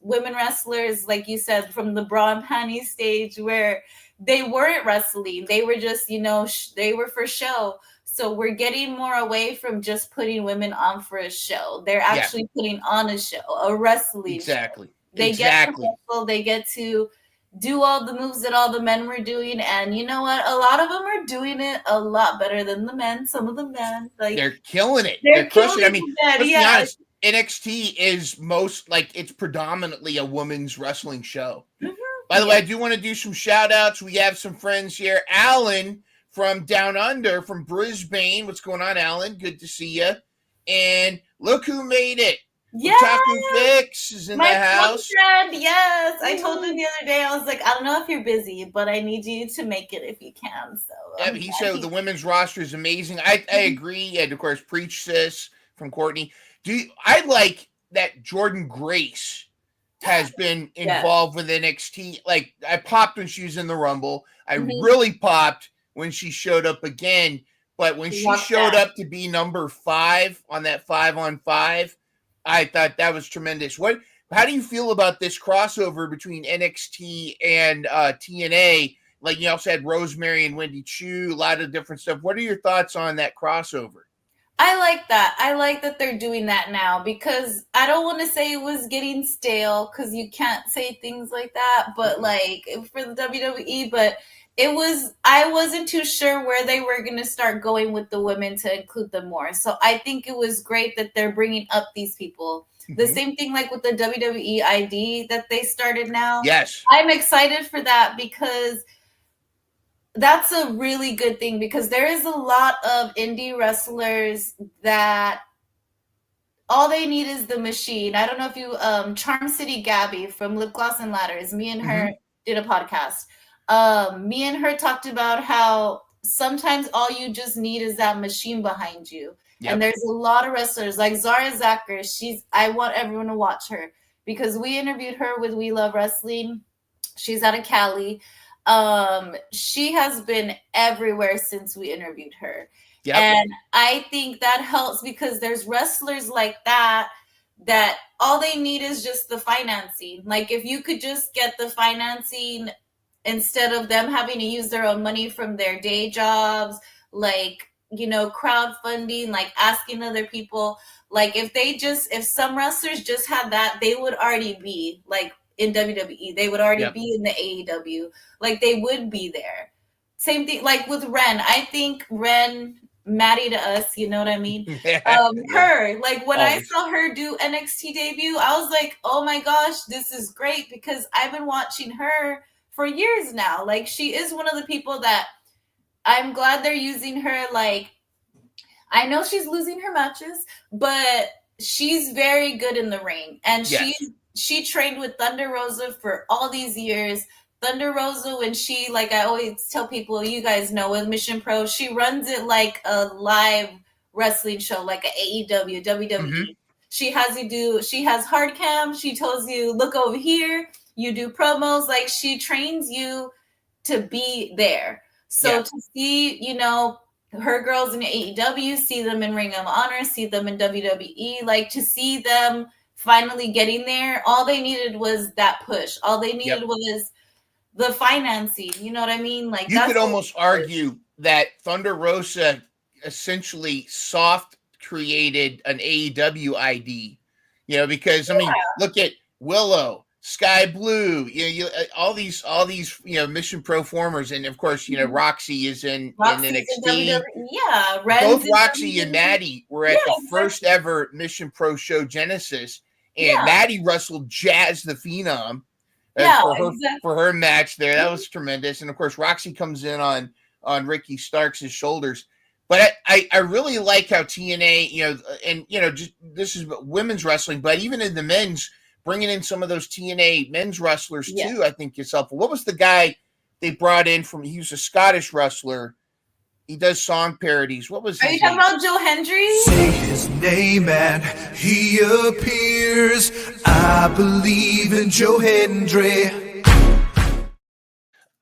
women wrestlers, like you said, from the bra and panties stage where they weren't wrestling. They were just, you know, they were for show. So we're getting more away from just putting women on for a show. They're actually putting on a show, a wrestling show. They get to wrestle, they get to do all the moves that all the men were doing, and you know what? A lot of them are doing it a lot better than the men. Some of the men, like,
they're killing it. They're crushing it. I mean, let's be honest. NXT is it's predominantly a women's wrestling show. By the way, I do want to do some shout outs. We have some friends here. Allan from Down Under, from Brisbane. What's going on, Allan? Good to see you. And look who made it. Taku Fix is in the house.
My friend, yes. I told him the other day, I was like, I don't know if you're busy, but I need you to make it if you can. So
he said the women's roster is amazing. I agree. And of course, Preach Sis from Courtney. I like that Jordan Grace has been involved with NXT. Like, I popped when she was in the Rumble. I really popped when she showed up again. But when she showed up to be number 5 on that 5-on-5, I thought that was tremendous. How do you feel about this crossover between NXT and TNA? Like, you also had Rosemary and Wendy Chu, a lot of different stuff. What are your thoughts on that crossover?
I like that. I like that they're doing that now because I don't want to say it was getting stale because you can't say things like that, but like for the WWE, but I wasn't too sure where they were going to start going with the women to include them more. So I think it was great that they're bringing up these people. The same thing like with the WWE ID that they started now.
Yes.
I'm excited for that because that's a really good thing because there is a lot of indie wrestlers that all they need is the machine. I don't know if you, Charm City Gabby from Lip Gloss and Ladders, me and her did a podcast. Me and her talked about how sometimes all you just need is that machine behind you. And there's a lot of wrestlers like Zara Zacher. I want everyone to watch her because we interviewed her with We Love Wrestling. She's out of Cali. She has been everywhere since we interviewed her. And I think that helps because there's wrestlers like that all they need is just the financing. Like, if you could just get the financing instead of them having to use their own money from their day jobs, like, you know, crowdfunding, like asking other people, like if some wrestlers just had that, they would already be like in WWE. They would already be in the AEW. Like, they would be there. Same thing, like with Ren. I think Ren, Maddie to us, you know what I mean? Her, like when I saw her do NXT debut, I was like, oh my gosh, this is great, because I've been watching her for years now. Like, she is one of the people that I'm glad they're using her. Like, I know she's losing her matches, but she's very good in the ring. And she trained with Thunder Rosa for all these years. Thunder Rosa, when she, like I always tell people, you guys know, with Mission Pro, she runs it like a live wrestling show, like a AEW, WWE. Mm-hmm. She has hard cam. She tells you, look over here. You do promos. Like, she trains you to be there. So to see, you know, her girls in AEW, see them in Ring of Honor, see them in WWE, like, to see them finally getting there, all they needed was that push. All they needed was the financing, you know what I mean? Like,
you could almost argue that Thunder Rosa essentially soft created an AEW ID, you know, because I mean, look at Willow, Sky Blue, you know, all these, you know, Mission Pro formers, and of course, you know, Roxy is in NXT. Both Roxy and Maddie were at the first ever Mission Pro show Genesis, and Maddie wrestled Jazz the Phenom. For her match there. That was tremendous. And of course, Roxy comes in on Ricky Starks' shoulders. But I really like how TNA, you know, and, you know, just this is women's wrestling, but even in the men's, bringing in some of those TNA men's wrestlers too, I think is helpful. What was the guy they brought in from, he was a Scottish wrestler. He does song parodies. What was his name?
Are you talking about Joe Hendry?
Say his name and he appears. I believe in Joe Hendry.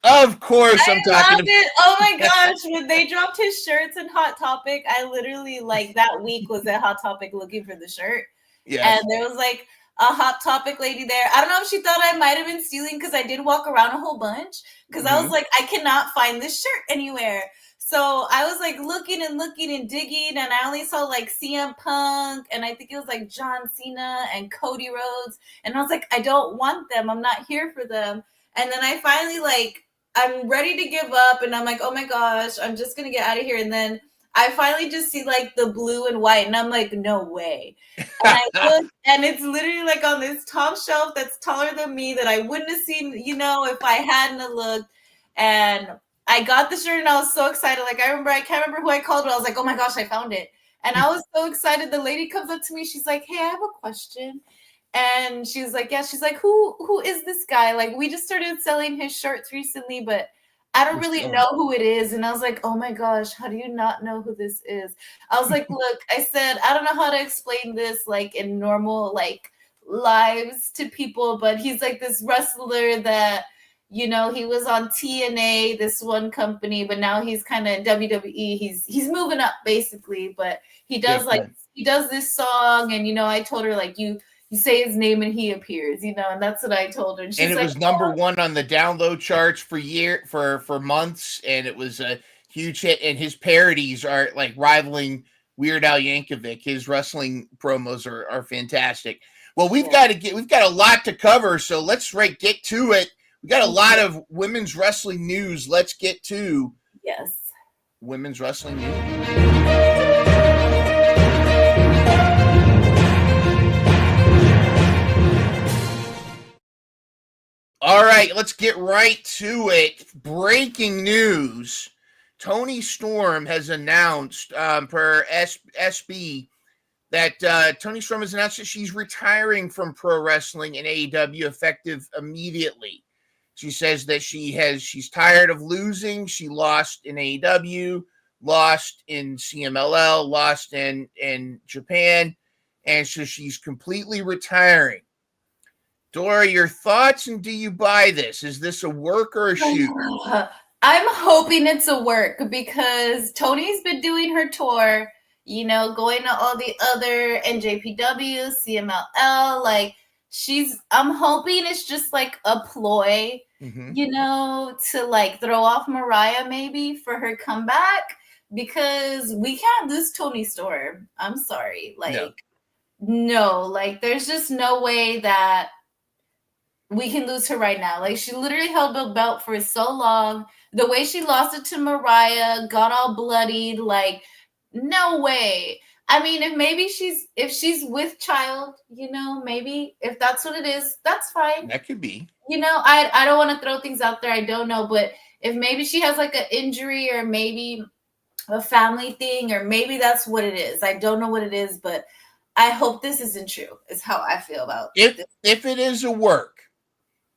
Of course, I'm talking
about it. Oh my gosh, when they dropped his shirts in Hot Topic, I literally, like, that week was at Hot Topic looking for the shirt. Yeah. And there was like a Hot Topic lady there. I don't know if she thought I might have been stealing, because I did walk around a whole bunch, because I was like, I cannot find this shirt anywhere. So I was like looking and digging, and I only saw like CM Punk, and I think it was like John Cena and Cody Rhodes. And I was like, I don't want them. I'm not here for them. And then I finally, like, I'm ready to give up, and I'm like, oh my gosh, I'm just going to get out of here. And then I finally just see like the blue and white, and I'm like, no way. And I look, and it's literally like on this top shelf that's taller than me that I wouldn't have seen, you know, if I hadn't looked. And I got the shirt, and I was so excited. Like, I can't remember who I called, but I was like, oh my gosh, I found it. And I was so excited. The lady comes up to me. She's like, hey, I have a question. And she's like, yeah. She's like, who is this guy? Like, we just started selling his shirts recently, but I don't really know who it is. And I was like, oh my gosh, how do you not know who this is? I was like, look, I said, I don't know how to explain this, like, in normal, like, lives to people, but he's like this wrestler that, you know, he was on TNA, this one company, but now he's kind of in WWE. He's moving up basically, but he does he does this song, and, you know, I told her, like, you say his name and he appears, you know, and that's what I told her. And
it was number one on the download charts for months, and it was a huge hit. And his parodies are like rivaling Weird Al Yankovic. His wrestling promos are fantastic. Well, we've got a lot to cover, so let's get to it. We got a lot of women's wrestling news. Let's get to women's wrestling news. All right, let's get right to it. Breaking news. Toni Storm has announced per SB that Toni Storm has announced that she's retiring from pro wrestling and AEW effective immediately. She says that she's tired of losing. She lost in AEW, lost in CMLL, lost in Japan, and so she's completely retiring. Dora, your thoughts, and do you buy this? Is this a work or a shoot?
I'm hoping it's a work, because Toni's been doing her tour, you know, going to all the other NJPW, CMLL, like, I'm hoping it's just like a ploy, you know, to like throw off Mariah maybe for her comeback, because we can't lose Toni Storm. I'm sorry. Like, no, like, there's just no way that, we can lose her right now. Like, she literally held the belt for so long. The way she lost it to Mariah, got all bloodied, like, no way. I mean, if she's with child, maybe if that's what it is, that's fine.
That could be.
I don't want to throw things out there. I don't know, but if maybe she has like an injury or maybe a family thing, or maybe that's what it is. I don't know what it is, but I hope this isn't true, is how I feel about
if
this.
If it is a work,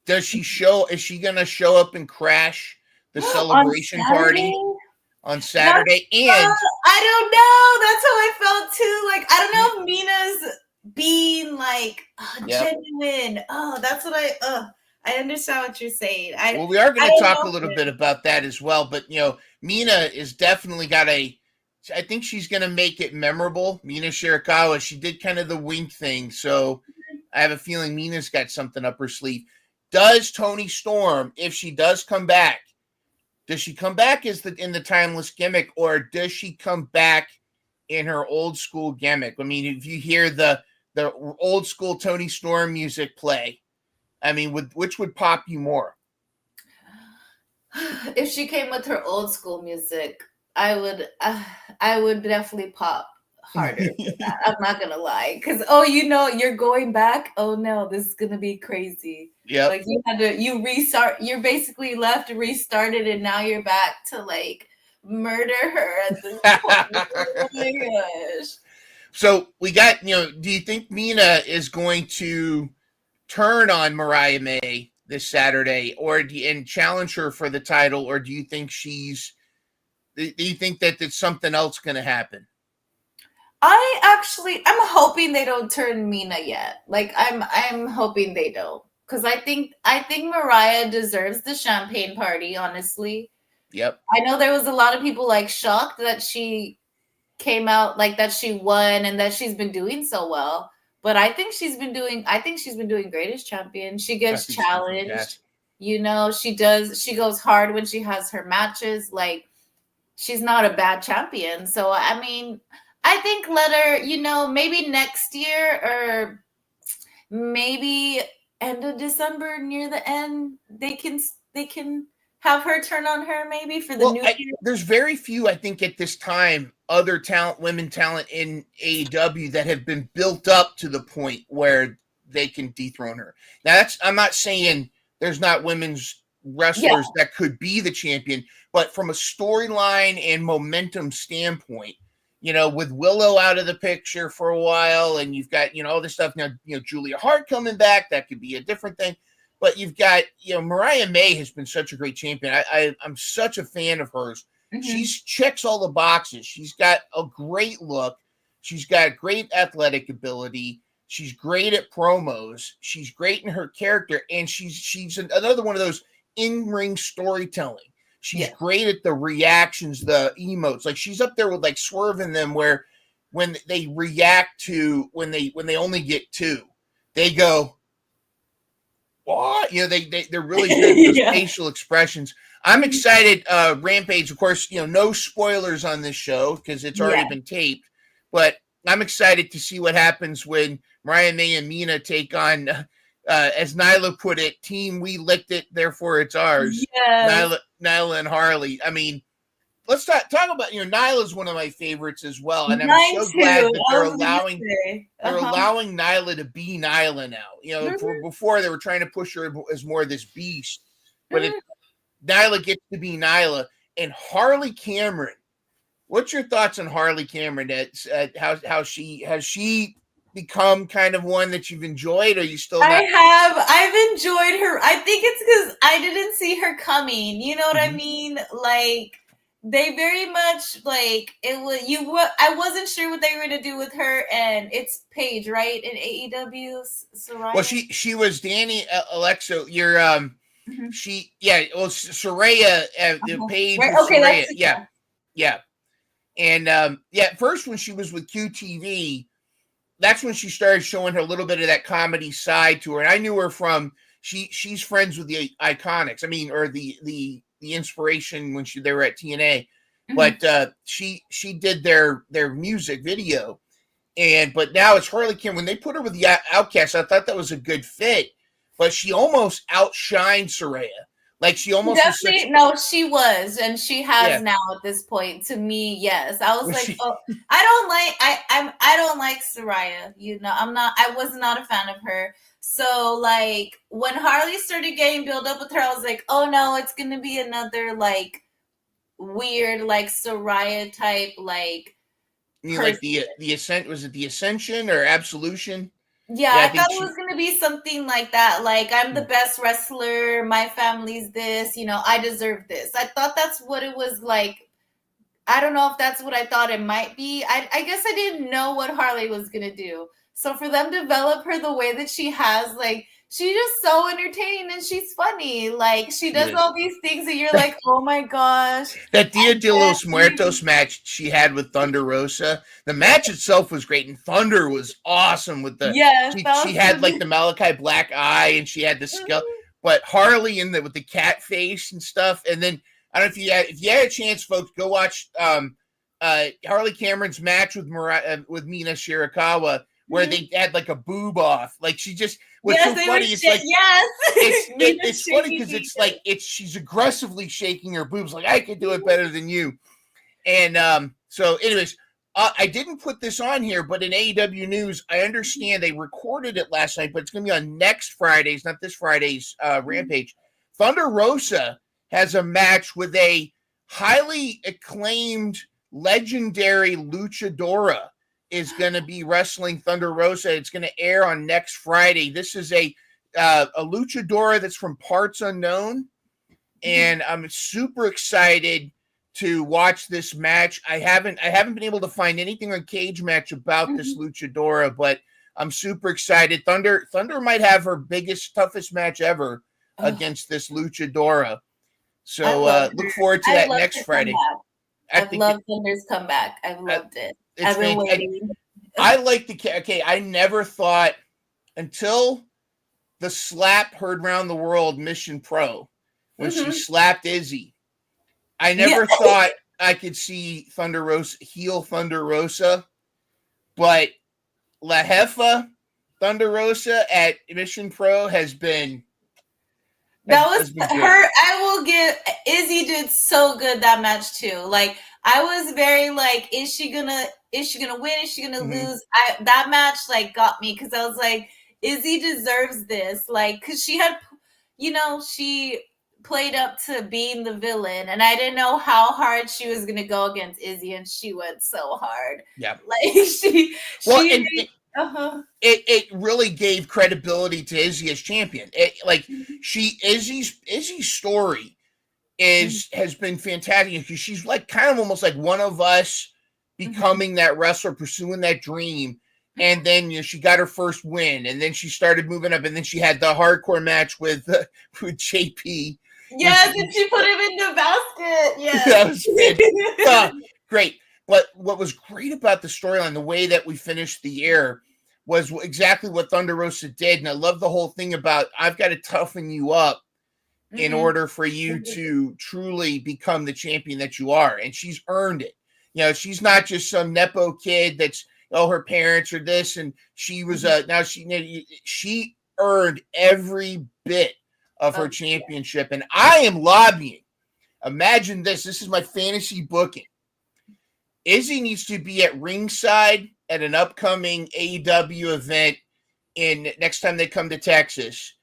is she gonna show up and crash the celebration party on Saturday? And
I don't know. That's how I felt too. Like, I don't know if Mina's being like genuine. Oh, that's what I understand what you're saying.
Well, we are going to talk a little bit about that as well. But, Mina is definitely I think she's going to make it memorable. Mina Shirakawa, she did kind of the wink thing. So I have a feeling Mina's got something up her sleeve. Does Toni Storm, if she does come back, does she come back in the timeless gimmick, or does she come back in her old school gimmick? I mean, if you hear the old school Toni Storm music play, I mean, which would pop you more?
If she came with her old school music, I would definitely pop harder. I'm not gonna lie, because you're going back. Oh no, this is gonna be crazy.
Yeah,
like you restart. You're basically left, restarted, and now you're back to like murder her at this point. Oh my gosh.
So we got, do you think Mina is going to turn on Mariah May this Saturday, and challenge her for the title, or do you think that there's something else going to happen?
I'm hoping they don't turn Mina yet. Like, I'm hoping they don't, because I think Mariah deserves the champagne party, honestly.
Yep.
I know there was a lot of people like shocked that she came out, like that she won and that she's been doing so well. But I think she's been doing great as champion. She gets challenged. She goes hard when she has her matches. Like, she's not a bad champion. So, I mean, I think let her, maybe next year, or maybe end of December, near the end, they can have her turn on her, maybe for the new year.
There's very few, I think, at this time, other women talent in AEW that have been built up to the point where they can dethrone her. Now, I'm not saying there's not women's wrestlers that could be the champion, but from a storyline and momentum standpoint, with Willow out of the picture for a while, and you've got, all this stuff now, Julia Hart coming back, that could be a different thing. But you've got, Mariah May has been such a great champion. I'm such a fan of hers. Mm-hmm. She checks all the boxes. She's got a great look. She's got great athletic ability. She's great at promos. She's great in her character. And she's another one of those in-ring storytelling. She's great at the reactions, the emotes. Like, she's up there with like Swerve in them, where when they react to, when they only get two, they go, what? They're really good with facial expressions. I'm excited. Rampage, of course, no spoilers on this show because it's already been taped, but I'm excited to see what happens when Mariah May and Mina take on, as Nyla put it, team we licked it, therefore it's ours. Yes. Nyla and Harley. I mean, let's talk about, Nyla's one of my favorites as well. And I'm so glad that they're allowing Nyla to be Nyla now. Before they were trying to push her as more of this beast, but Nyla gets to be Nyla. And Harley Cameron, what's your thoughts on Harley Cameron? How she become kind of one that you've enjoyed, or you still not?
I've enjoyed her. I think it's because I didn't see her coming. You know what I mean? Like, they very much, like, I wasn't sure what they were going to do with her, and it's Paige, right, in AEW. Soraya.
Well, she was Danny Alexo. You're Soraya, Paige.
Right. Okay,
Soraya. Yeah. And at first when she was with QTV, that's when she started showing her a little bit of that comedy side to her. And I knew her from she's friends with the Iconics. I mean, or the inspiration when they were at TNA. Mm-hmm. But she did their music video. But now it's Harley Quinn. When they put her with the Outcasts, I thought that was a good fit. but she almost outshined Saraya. Like she almost
definitely no, she was, and she has now at this point. To me, yes, I was like,
she,
oh, I don't like Saraya. You know, I was not a fan of her. So like when Harley started getting built up with her, I was like, oh no, it's gonna be another like weird like Saraya type like.
You like the Ascent? Was it the Ascension or Absolution?
Yeah, I thought it was going to be something like that. Like, I'm the best wrestler. My family's this. You know, I deserve this. I thought that's what it was like. I don't know if that's what I thought it might be. I guess I didn't know what Harley was going to do. So for them to develop her the way that she has, like, she's just so entertaining and she's funny. Like, she does all these things and you're like, oh my gosh.
That Dia de los Muertos match she had with Thunder Rosa, the match itself was great, and Thunder was awesome with the she had like the Malachi black eye and she had the skull, but Harley with the cat face and stuff. And then I don't know if you had a chance, folks, go watch Harley Cameron's match with with Mina Shirakawa, where they had like a boob off. Like she just was so funny. It's like it's funny because it's like she's aggressively shaking her boobs, like I could do it better than you. And so anyways, I didn't put this on here, but in AEW news, I understand they recorded it last night, but it's gonna be on next Friday's, not this Friday's Rampage. Thunder Rosa has a match with a highly acclaimed legendary luchadora is going to be wrestling Thunder Rosa. It's going to air on next Friday. This is a luchadora that's from parts unknown, and I'm super excited to watch this match. I haven't been able to find anything on Cage Match about this luchadora, but I'm super excited. Thunder might have her biggest, toughest match ever against this luchadora. So look forward to that next Friday.
I've loved Thunder's comeback. I've loved it. I've been waiting.
I like I never thought until the slap heard round the world Mission Pro when she slapped Izzy. I never thought I could see Thunder Rosa heel Thunder Rosa, but La Jefa Thunder Rosa at Mission Pro has been.
That was her. I will give Izzy did so good that match too. Like I was very like, is she gonna win? Is she gonna lose? That match like got me because I was like, Izzy deserves this. Like, because she had, she played up to being the villain, and I didn't know how hard she was gonna go against Izzy, and she went so hard.
Yeah,
like
it really gave credibility to Izzy as champion. Izzy's story has been fantastic because she's like kind of almost like one of us becoming that wrestler, pursuing that dream. And then she got her first win, and then she started moving up, and then she had the hardcore match with JP.
Yes, and she put him in the basket. Yes.
That was great. But what was great about the storyline, the way that we finished the year, was exactly what Thunder Rosa did. And I love the whole thing about I've got to toughen you up in order for you to truly become the champion that you are. And she's earned it. She's not just some Nepo kid that's, her parents are this. And she was now she earned every bit of her championship. And I am lobbying. Imagine this. This is my fantasy booking. Izzy needs to be at ringside at an upcoming AEW event next time they come to Texas.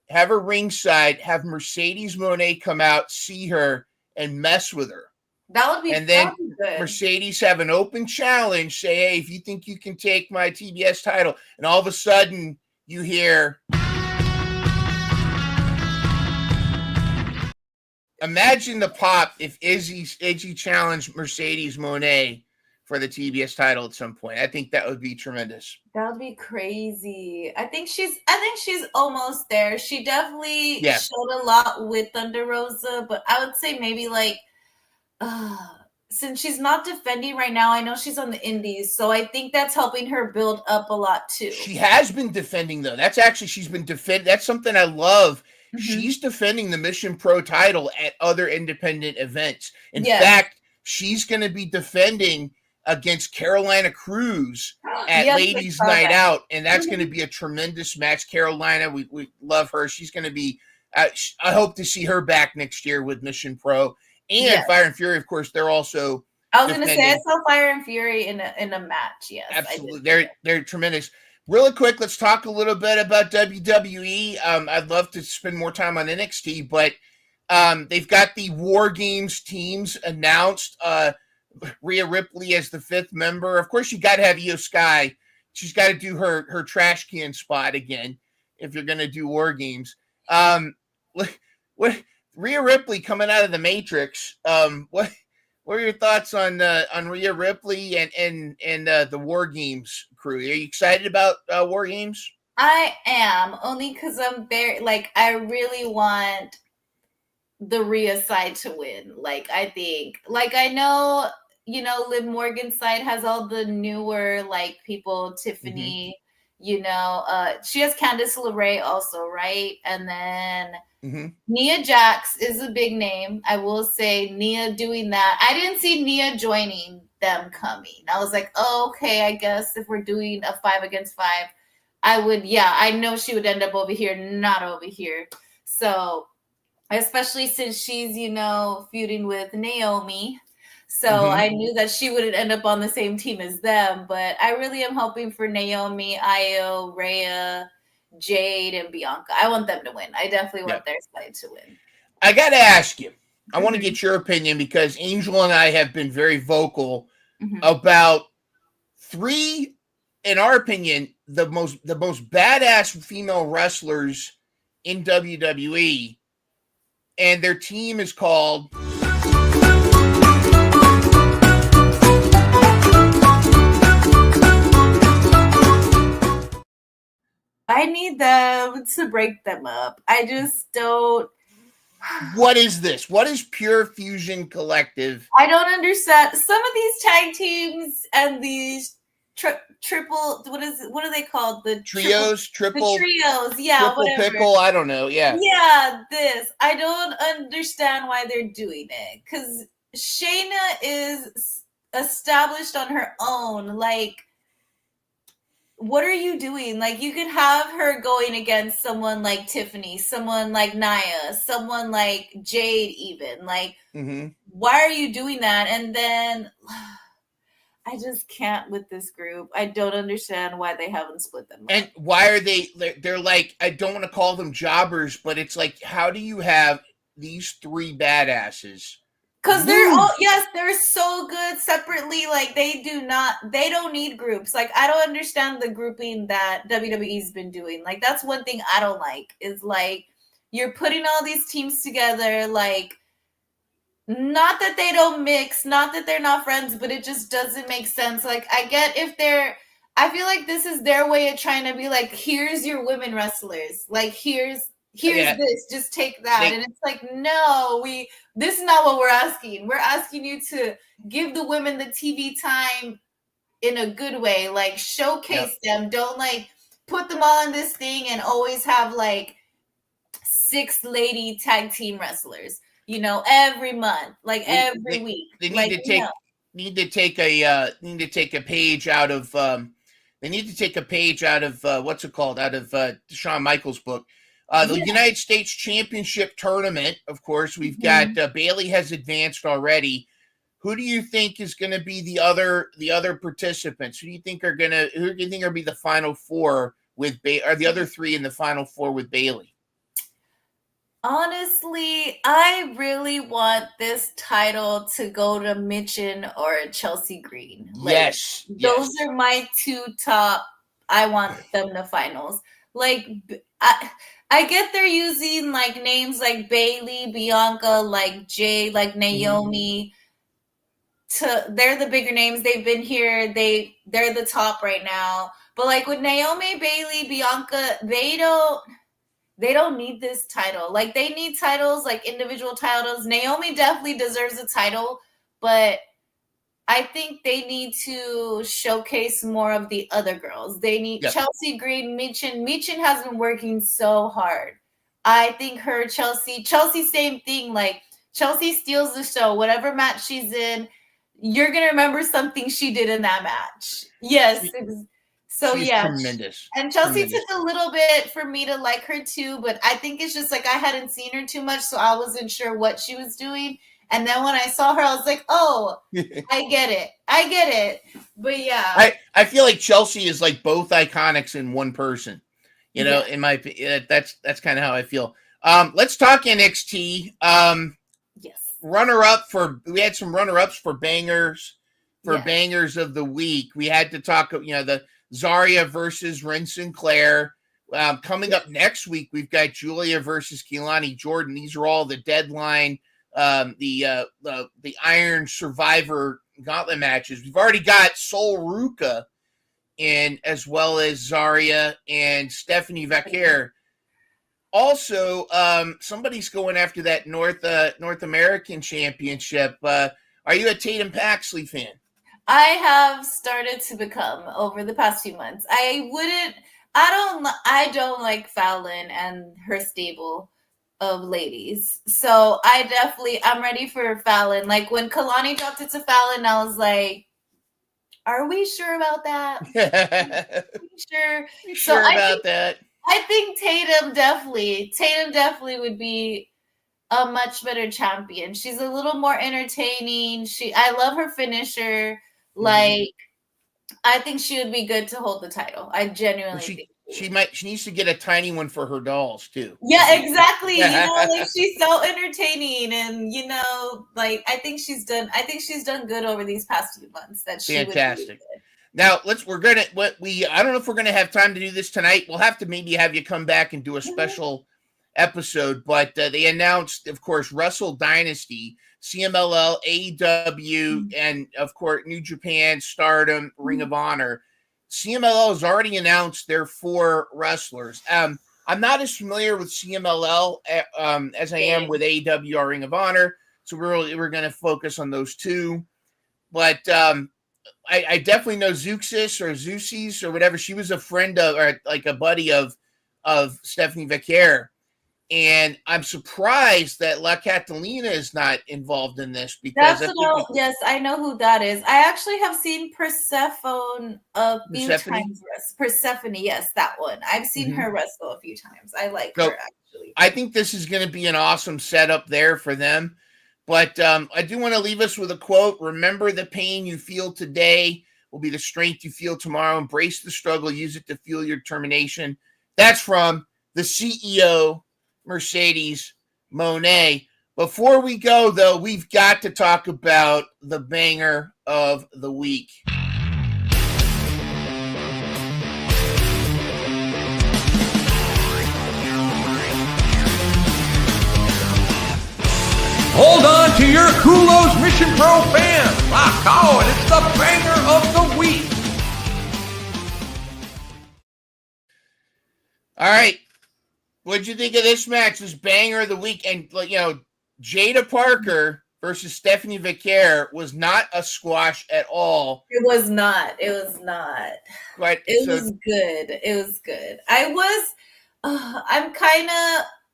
Have her ringside, have Mercedes Moné come out, see her, and mess with her.
That would be
And then
good.
Mercedes have an open challenge, say, hey, if you think you can take my TBS title, and all of a sudden you hear... Imagine the pop if Izzy challenged Mercedes Moné for the TBS title at some point. I think that would be tremendous.
That would be crazy. I think she's almost there. She definitely showed a lot with Thunder Rosa, but I would say maybe like since she's not defending right now, I know she's on the indies, so I think that's helping her build up a lot too.
She has been defending though. She's been defending. That's something I love. She's defending the Mission Pro title at other independent events. In fact, she's going to be defending against Carolina Cruz at
Yes, I
Ladies
saw
Night
that.
Out, and that's going to be a tremendous match. Carolina, we love her. She's going to be. I hope to see her back next year with Mission Pro and
Yes.
Fire and Fury. Of course, they're also.
I was going to say I saw Fire and Fury in a match. Yes,
absolutely. They're tremendous. Really quick, let's talk a little bit about WWE. I'd love to spend more time on NXT, but they've got the War Games teams announced. Rhea Ripley as the 5th member. Of course, you got to have Io Sky. She's got to do her trash can spot again if you're going to do War Games. What Rhea Ripley coming out of the Matrix? What are your thoughts on Rhea Ripley and the War Games crew? Are you excited about War Games?
I am, only because I'm very I really want the Rhea side to win. I think, I know, Liv Morgan's side has all the newer people, Tiffany, she has Candice LeRae also, right? And then Nia Jax is a big name. I will say Nia doing that. I didn't see Nia joining them coming. I was like, oh, okay, I guess if we're doing a 5 against 5, I know she would end up over here, not over here. So especially since she's, feuding with Naomi. So I knew that she wouldn't end up on the same team as them. But I really am hoping for Naomi, Io, Rhea, Jade, and Bianca. I want them to win. I definitely want their side to win.
I got to ask you. I want to get your opinion because Angel and I have been very vocal about 3, in our opinion, the most badass female wrestlers in WWE. And their team is called
I need them to break them up. I just don't.
What is this? What is Pure Fusion Collective?
I don't understand. Some of these tag teams and these triple, what are they called? The
trios,
the trios, yeah,
triple
whatever.
pickle, I don't know, yeah.
Yeah, this. I don't understand why they're doing it. Because Shayna is established on her own. What are you doing? You could have her going against someone like Tiffany, someone like Nia, someone like Jade even. Why are you doing that? And then I just can't with this group. I don't understand why they haven't split them up.
And why are they're I don't want to call them jobbers, but it's how do you have these 3 badasses?
Because they're so good separately. They don't need groups. I don't understand the grouping that WWE's been doing. That's one thing I don't like is you're putting all these teams together. Not that they don't mix, not that they're not friends, but it just doesn't make sense. I get I feel like this is their way of trying to be here's your women wrestlers. Here's this, just take that. And it's no, this is not what we're asking. We're asking you to give the women the TV time in a good way, showcase them. Don't put them all in this thing and always have 6 lady tag team wrestlers, every month, every week.
They need to take a page out of what's it called? Out of Shawn Michaels' book. The United States Championship Tournament, of course, we've got Bayley has advanced already. Who do you think is going to be the other participants? Who do you think are going to be the final 4 with or the other 3 in the final 4 with Bayley?
Honestly, I really want this title to go to Mitchin or Chelsea Green.
Yes.
Those are my 2 top. I want them to finals. I get they're using names like Bayley, Bianca, Jay, Naomi. They're the bigger names. They've been here. They're the top right now. But with Naomi, Bayley, Bianca, they don't need this title. They need titles, individual titles. Naomi definitely deserves a title, but I think they need to showcase more of the other girls. They need Chelsea Green, Michin. Michin has been working so hard. I think Chelsea, same thing. Chelsea steals the show. Whatever match she's in, you're gonna remember something she did in that match. Yes. So
she's
yeah,
tremendous.
and Chelsea
Tremendous.
took a little bit for me to like her too, but I think it's just like I hadn't seen her too much, so I wasn't sure what she was doing. And then when I saw her, I was like, oh, I get it. I get it. But yeah.
I feel like Chelsea is like both iconics in one person. You know,
Yeah.
in my that's kind of how I feel. Let's talk NXT.
Yes.
We had some runner-ups for bangers of the week. We had to talk, the Zarya versus Ren Sinclair. Coming up next week, we've got Julia versus Keilani Jordan. These are all the deadline, the Iron Survivor Gauntlet matches. We've already got Sol Ruka in, as well as Zarya and Stephanie Vaquer. Also, somebody's going after that North American Championship. Are you a Tatum Paxley fan?
I have started to become over the past few months. I don't like Fallon and her stable of ladies. So I'm ready for Fallon. Like when Kalani dropped it to Fallon, I was like, are we sure about that? Sure.
About that?
I think Tatum definitely would be a much better champion. She's a little more entertaining. I love her finisher. Like, I think she would be good to hold the title. I genuinely think
she needs to get a tiny one for her dolls too.
Yeah, exactly. Like she's so entertaining, and like I think she's done good over these past few months. That she
fantastic.
Would be good.
Now I don't know if we're gonna have time to do this tonight. We'll have to maybe have you come back and do a special episode, but they announced, of course, Wrestle Dynasty, CMLL, AEW, and of course New Japan, Stardom, Ring of Honor. CMLL has already announced their 4 wrestlers. I'm not as familiar with CMLL as I am with AEW or Ring of Honor, so we're going to focus on those 2. But I definitely know Zeuxis or whatever. She was a friend of, or like a buddy of Stephanie Vaquer. And I'm surprised that La Catalina is not involved in this because
yes, I know who that is. I actually have seen Persephone a few times. Persephone, yes, that one. I've seen her wrestle a few times. I like her actually.
I think this is going to be an awesome setup there for them. But I do want to leave us with a quote. Remember, the pain you feel today will be the strength you feel tomorrow. Embrace the struggle. Use it to fuel your determination. That's from the CEO, Mercedes Moné. Before we go, though, we've got to talk about the banger of the week.
Hold on to your Kulos Mission Pro fans. Rock on, it's the banger of the week.
All right. What'd you think of this match? This banger of the week. And, Jada Parker versus Stephanie Vaquer was not a squash at all.
It was not.
Right.
It was good.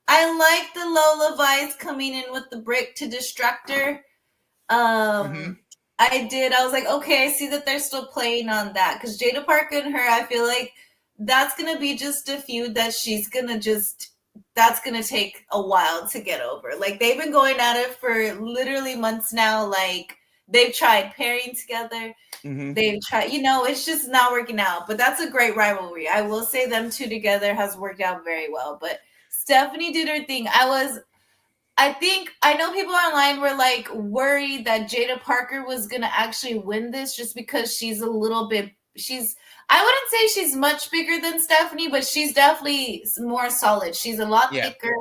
I like the Lola Vice coming in with the brick to distract her. I did. I was like, okay, I see that they're still playing on that. Because Jada Parker and her, I feel like that's going to be just a feud that that's going to take a while to get over. Like, they've been going at it for literally months now. Like, they've tried pairing together. They've tried, it's just not working out. But that's a great rivalry. I will say them 2 together has worked out very well. But Stephanie did her thing. I know people online were like worried that Jada Parker was going to actually win this just because I wouldn't say she's much bigger than Stephanie, but she's definitely more solid. She's a lot thicker.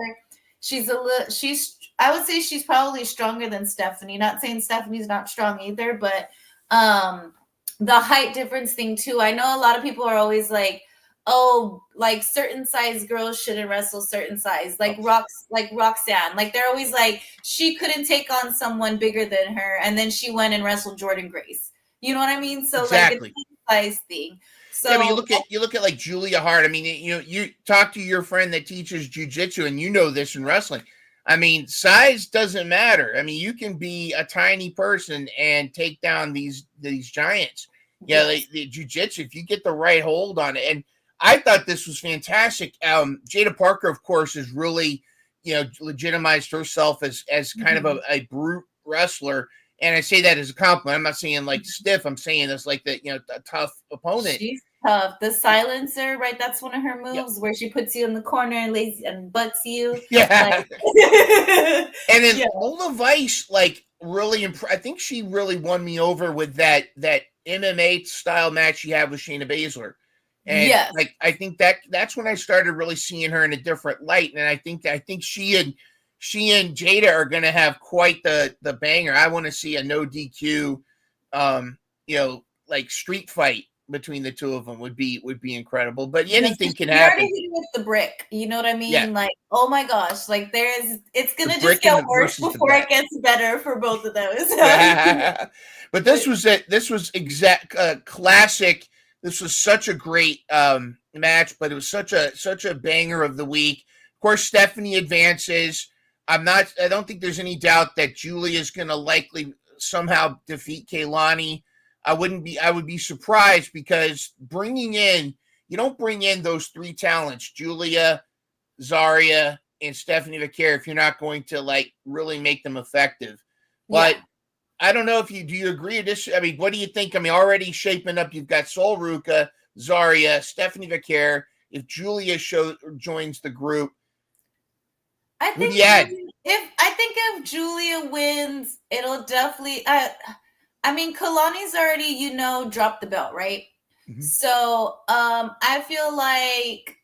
I would say she's probably stronger than Stephanie. Not saying Stephanie's not strong either, but the height difference thing too. I know a lot of people are always like, oh, like certain size girls shouldn't wrestle certain size, like Roxanne. Like they're always like, she couldn't take on someone bigger than her, and then she went and wrestled Jordan Grace. You know what I mean? So
exactly.
Like it's a size thing. So
yeah, but you look at like Julia Hart. I mean, you talk to your friend that teaches jiu-jitsu, and you know this in wrestling. I mean, size doesn't matter. I mean, you can be a tiny person and take down these giants. Yeah,
Yes.
the jiu-jitsu, if you get the right hold on it. And I thought this was fantastic. Jada Parker, of course, is really, legitimized herself as kind of a brute wrestler. And I say that as a compliment. I'm not saying like stiff. I'm saying this like that, a tough opponent.
She's tough. The silencer, right? That's one of her moves
Yep.
where she puts you in the corner and lays and butts you.
Yeah.
Like,
And then
yeah.
Lola Vice, like, really, I think she really won me over with that MMA style match she had with Shayna Baszler. And
Yes.
like, I think that's when I started really seeing her in a different light. And I think she and Jada are going to have quite the banger. I want to see a no DQ, like street fight between the two of them would be incredible. But anything can happen.
Already hit with the brick. You know what I mean?
Yeah.
Like, oh my gosh, like it's gonna
The
just
brick
get worse before
brick.
it gets better for both of those.
But this was it. This was exact classic. This was such a great match, but it was such a banger of the week. Of course, Stephanie advances. I don't think there's any doubt that Julia is going to likely somehow defeat Kaylani. I would be surprised because you don't bring in those three talents, Julia, Zarya, and Stephanie Vaquer, if you're not going to like really make them effective. But I don't know do you agree with this? I mean, what do you think? I mean, already shaping up, you've got Sol Ruca, Zarya, Stephanie Vaquer. If Julia joins the group,
I think if Julia wins, it'll definitely. I mean, Kalani's already, dropped the belt, right?
Mm-hmm.
So I feel like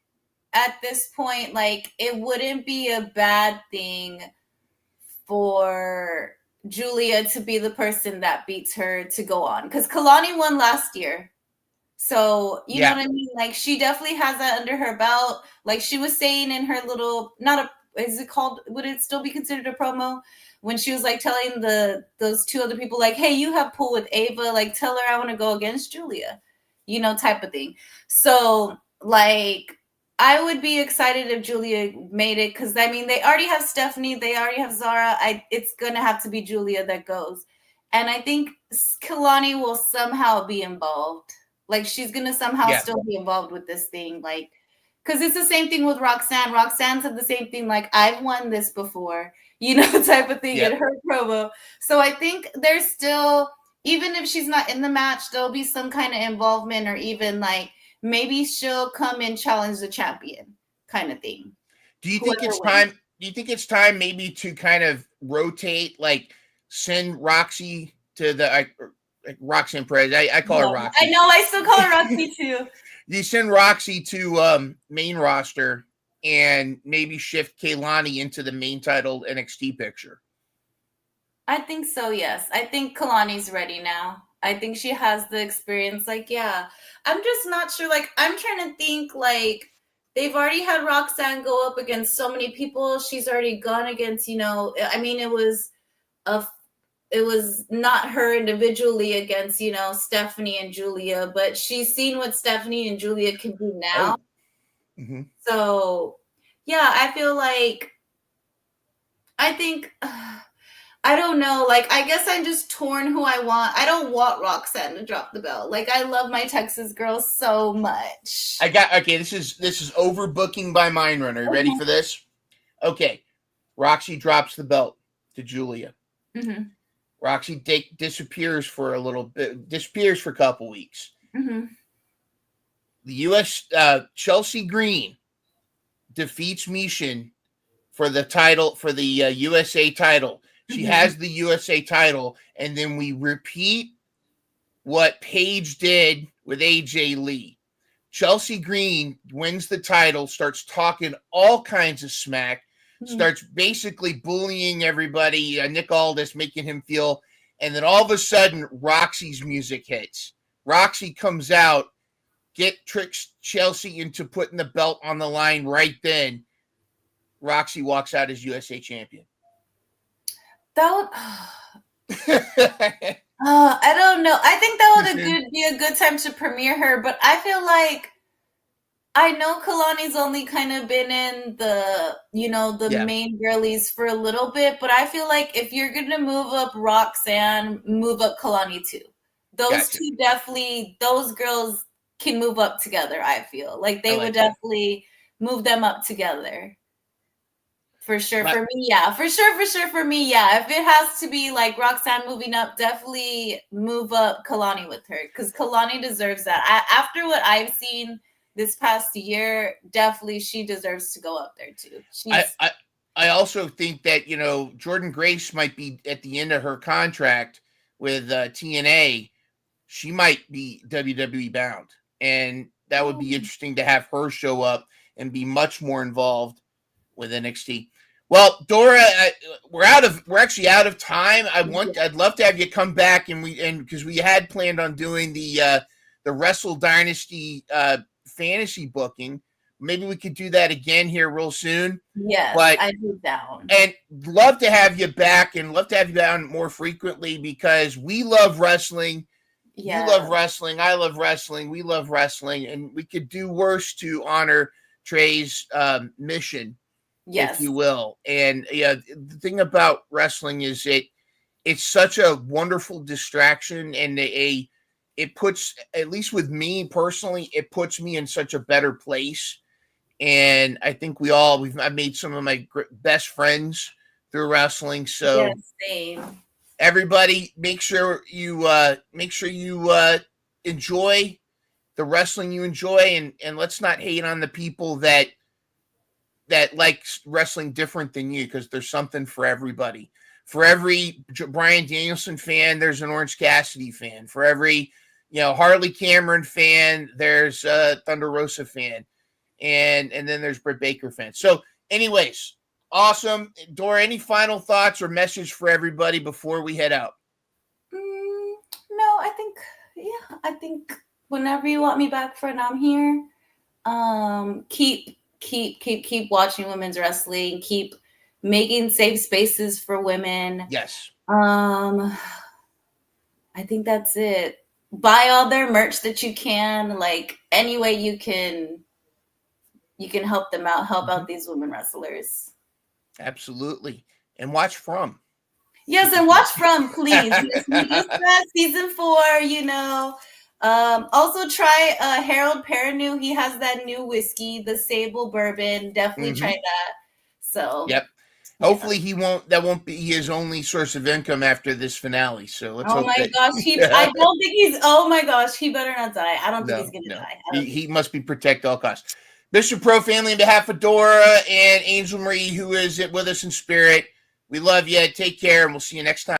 at this point, like it wouldn't be a bad thing for Julia to be the person that beats her to go on, because Kalani won last year. So you know what I mean? Like she definitely has that under her belt. Like she was saying in her little, would it still be considered a promo? When she was like telling those two other people, like, hey, you have pull with Ava, like tell her I want to go against Julia, type of thing. So like I would be excited if Julia made it, because I mean they already have Stephanie, they already have Zara. It's gonna have to be Julia that goes. And I think Kalani will somehow be involved. Like she's gonna somehow still be involved with this thing, like, because it's the same thing with Roxanne. Roxanne said the same thing, like, I've won this before, type of thing in her promo. So I think there's still, even if she's not in the match, there'll be some kind of involvement, or even like maybe she'll come and challenge the champion kind of thing.
Do you think it's time? Do you think it's time maybe to kind of rotate, like send Roxy to the Roxanne Perez? I call her Roxy.
I know, I still call her Roxy too.
You send Roxy to main roster and maybe shift Kaylani into the main title NXT picture.
I think so, yes. I think Kalani's ready now. I think she has the experience. Like, yeah. I'm just not sure. Like, I'm trying to think, like, they've already had Roxanne go up against so many people. She's already gone against, I mean, it was not her individually against, Stephanie and Julia, but she's seen what Stephanie and Julia can do now.
Oh. Mm-hmm.
So, yeah, I feel like, I think, I don't know. Like, I guess I'm just torn who I want. I don't want Roxanne to drop the belt. Like, I love my Texas girls so much.
This is overbooking by Mind Runner. You ready for this? Okay. Roxy drops the belt to Julia.
Mm-hmm.
Roxy disappears for a little bit, disappears for a couple weeks.
Mm-hmm.
The U.S. Chelsea Green defeats Mishin for the title, for the USA title. She has the USA title, and then we repeat what Paige did with AJ Lee. Chelsea Green wins the title, starts talking all kinds of smack, starts basically bullying everybody, Nick Aldis, making him feel, and then all of a sudden, Roxy's music hits. Roxy comes out, tricks Chelsea into putting the belt on the line right then. Roxy walks out as USA champion.
I don't know. I think that would be a good time to premiere her, but I feel like I know Kalani's only kind of been in the,
Yeah.
main girlies for a little bit, but I feel like if you're going to move up Roxanne, move up Kalani too. Those
Gotcha.
two definitely, those girls can move up together, I feel. Like they
I like
would
that.
definitely move them up together. For sure.
My-
For me, yeah. For sure. For me, yeah. If it has to be like Roxanne moving up, definitely move up Kalani with her because Kalani deserves that. After what I've seen this past year, definitely she deserves to go up there too.
I also think that, Jordan Grace might be at the end of her contract with TNA. She might be WWE bound, and that would be interesting to have her show up and be much more involved with NXT. Well, Dora, we're actually out of time. I'd love to have you come back and because we had planned on doing the Wrestle Dynasty fantasy booking. Maybe we could do that again here real soon.
Yes,
but
I do down.
And love to have you back and love to have you on more frequently because we love wrestling. Yeah. You love wrestling. I love wrestling. We love wrestling. And we could do worse to honor Trey's mission, if you will. And the thing about wrestling is it's such a wonderful distraction and it puts, at least with me personally, it puts me in such a better place. And I think I've made some of my best friends through wrestling. So
same.
Everybody, make sure you enjoy the wrestling you enjoy, and let's not hate on the people that like wrestling different than you, because there's something for everybody. For every Bryan Danielson fan, there's an Orange Cassidy fan. For every Harley Cameron fan, there's a Thunder Rosa fan. And then there's Britt Baker fans. So anyways, awesome. Dora, any final thoughts or message for everybody before we head out?
No, I think whenever you want me back, friend, I'm here. Keep watching women's wrestling. Keep making safe spaces for women.
Yes.
I think that's it. Buy all their merch that you can. Like any way you can help them out, help out these women wrestlers.
Absolutely. And watch From.
Yes, and watch From, please. Season 4, Also try Harold Perrineau. He has that new whiskey, the Sable Bourbon. Definitely try that. So
yep. Hopefully that won't be his only source of income after this finale. So let's hope.
I don't think he's. Oh my gosh, he better not die. I don't think he's gonna die.
He must be protected at all costs. Mr. Pro family, on behalf of Dora and Angel Marie, who is with us in spirit, we love you. Take care, and we'll see you next time.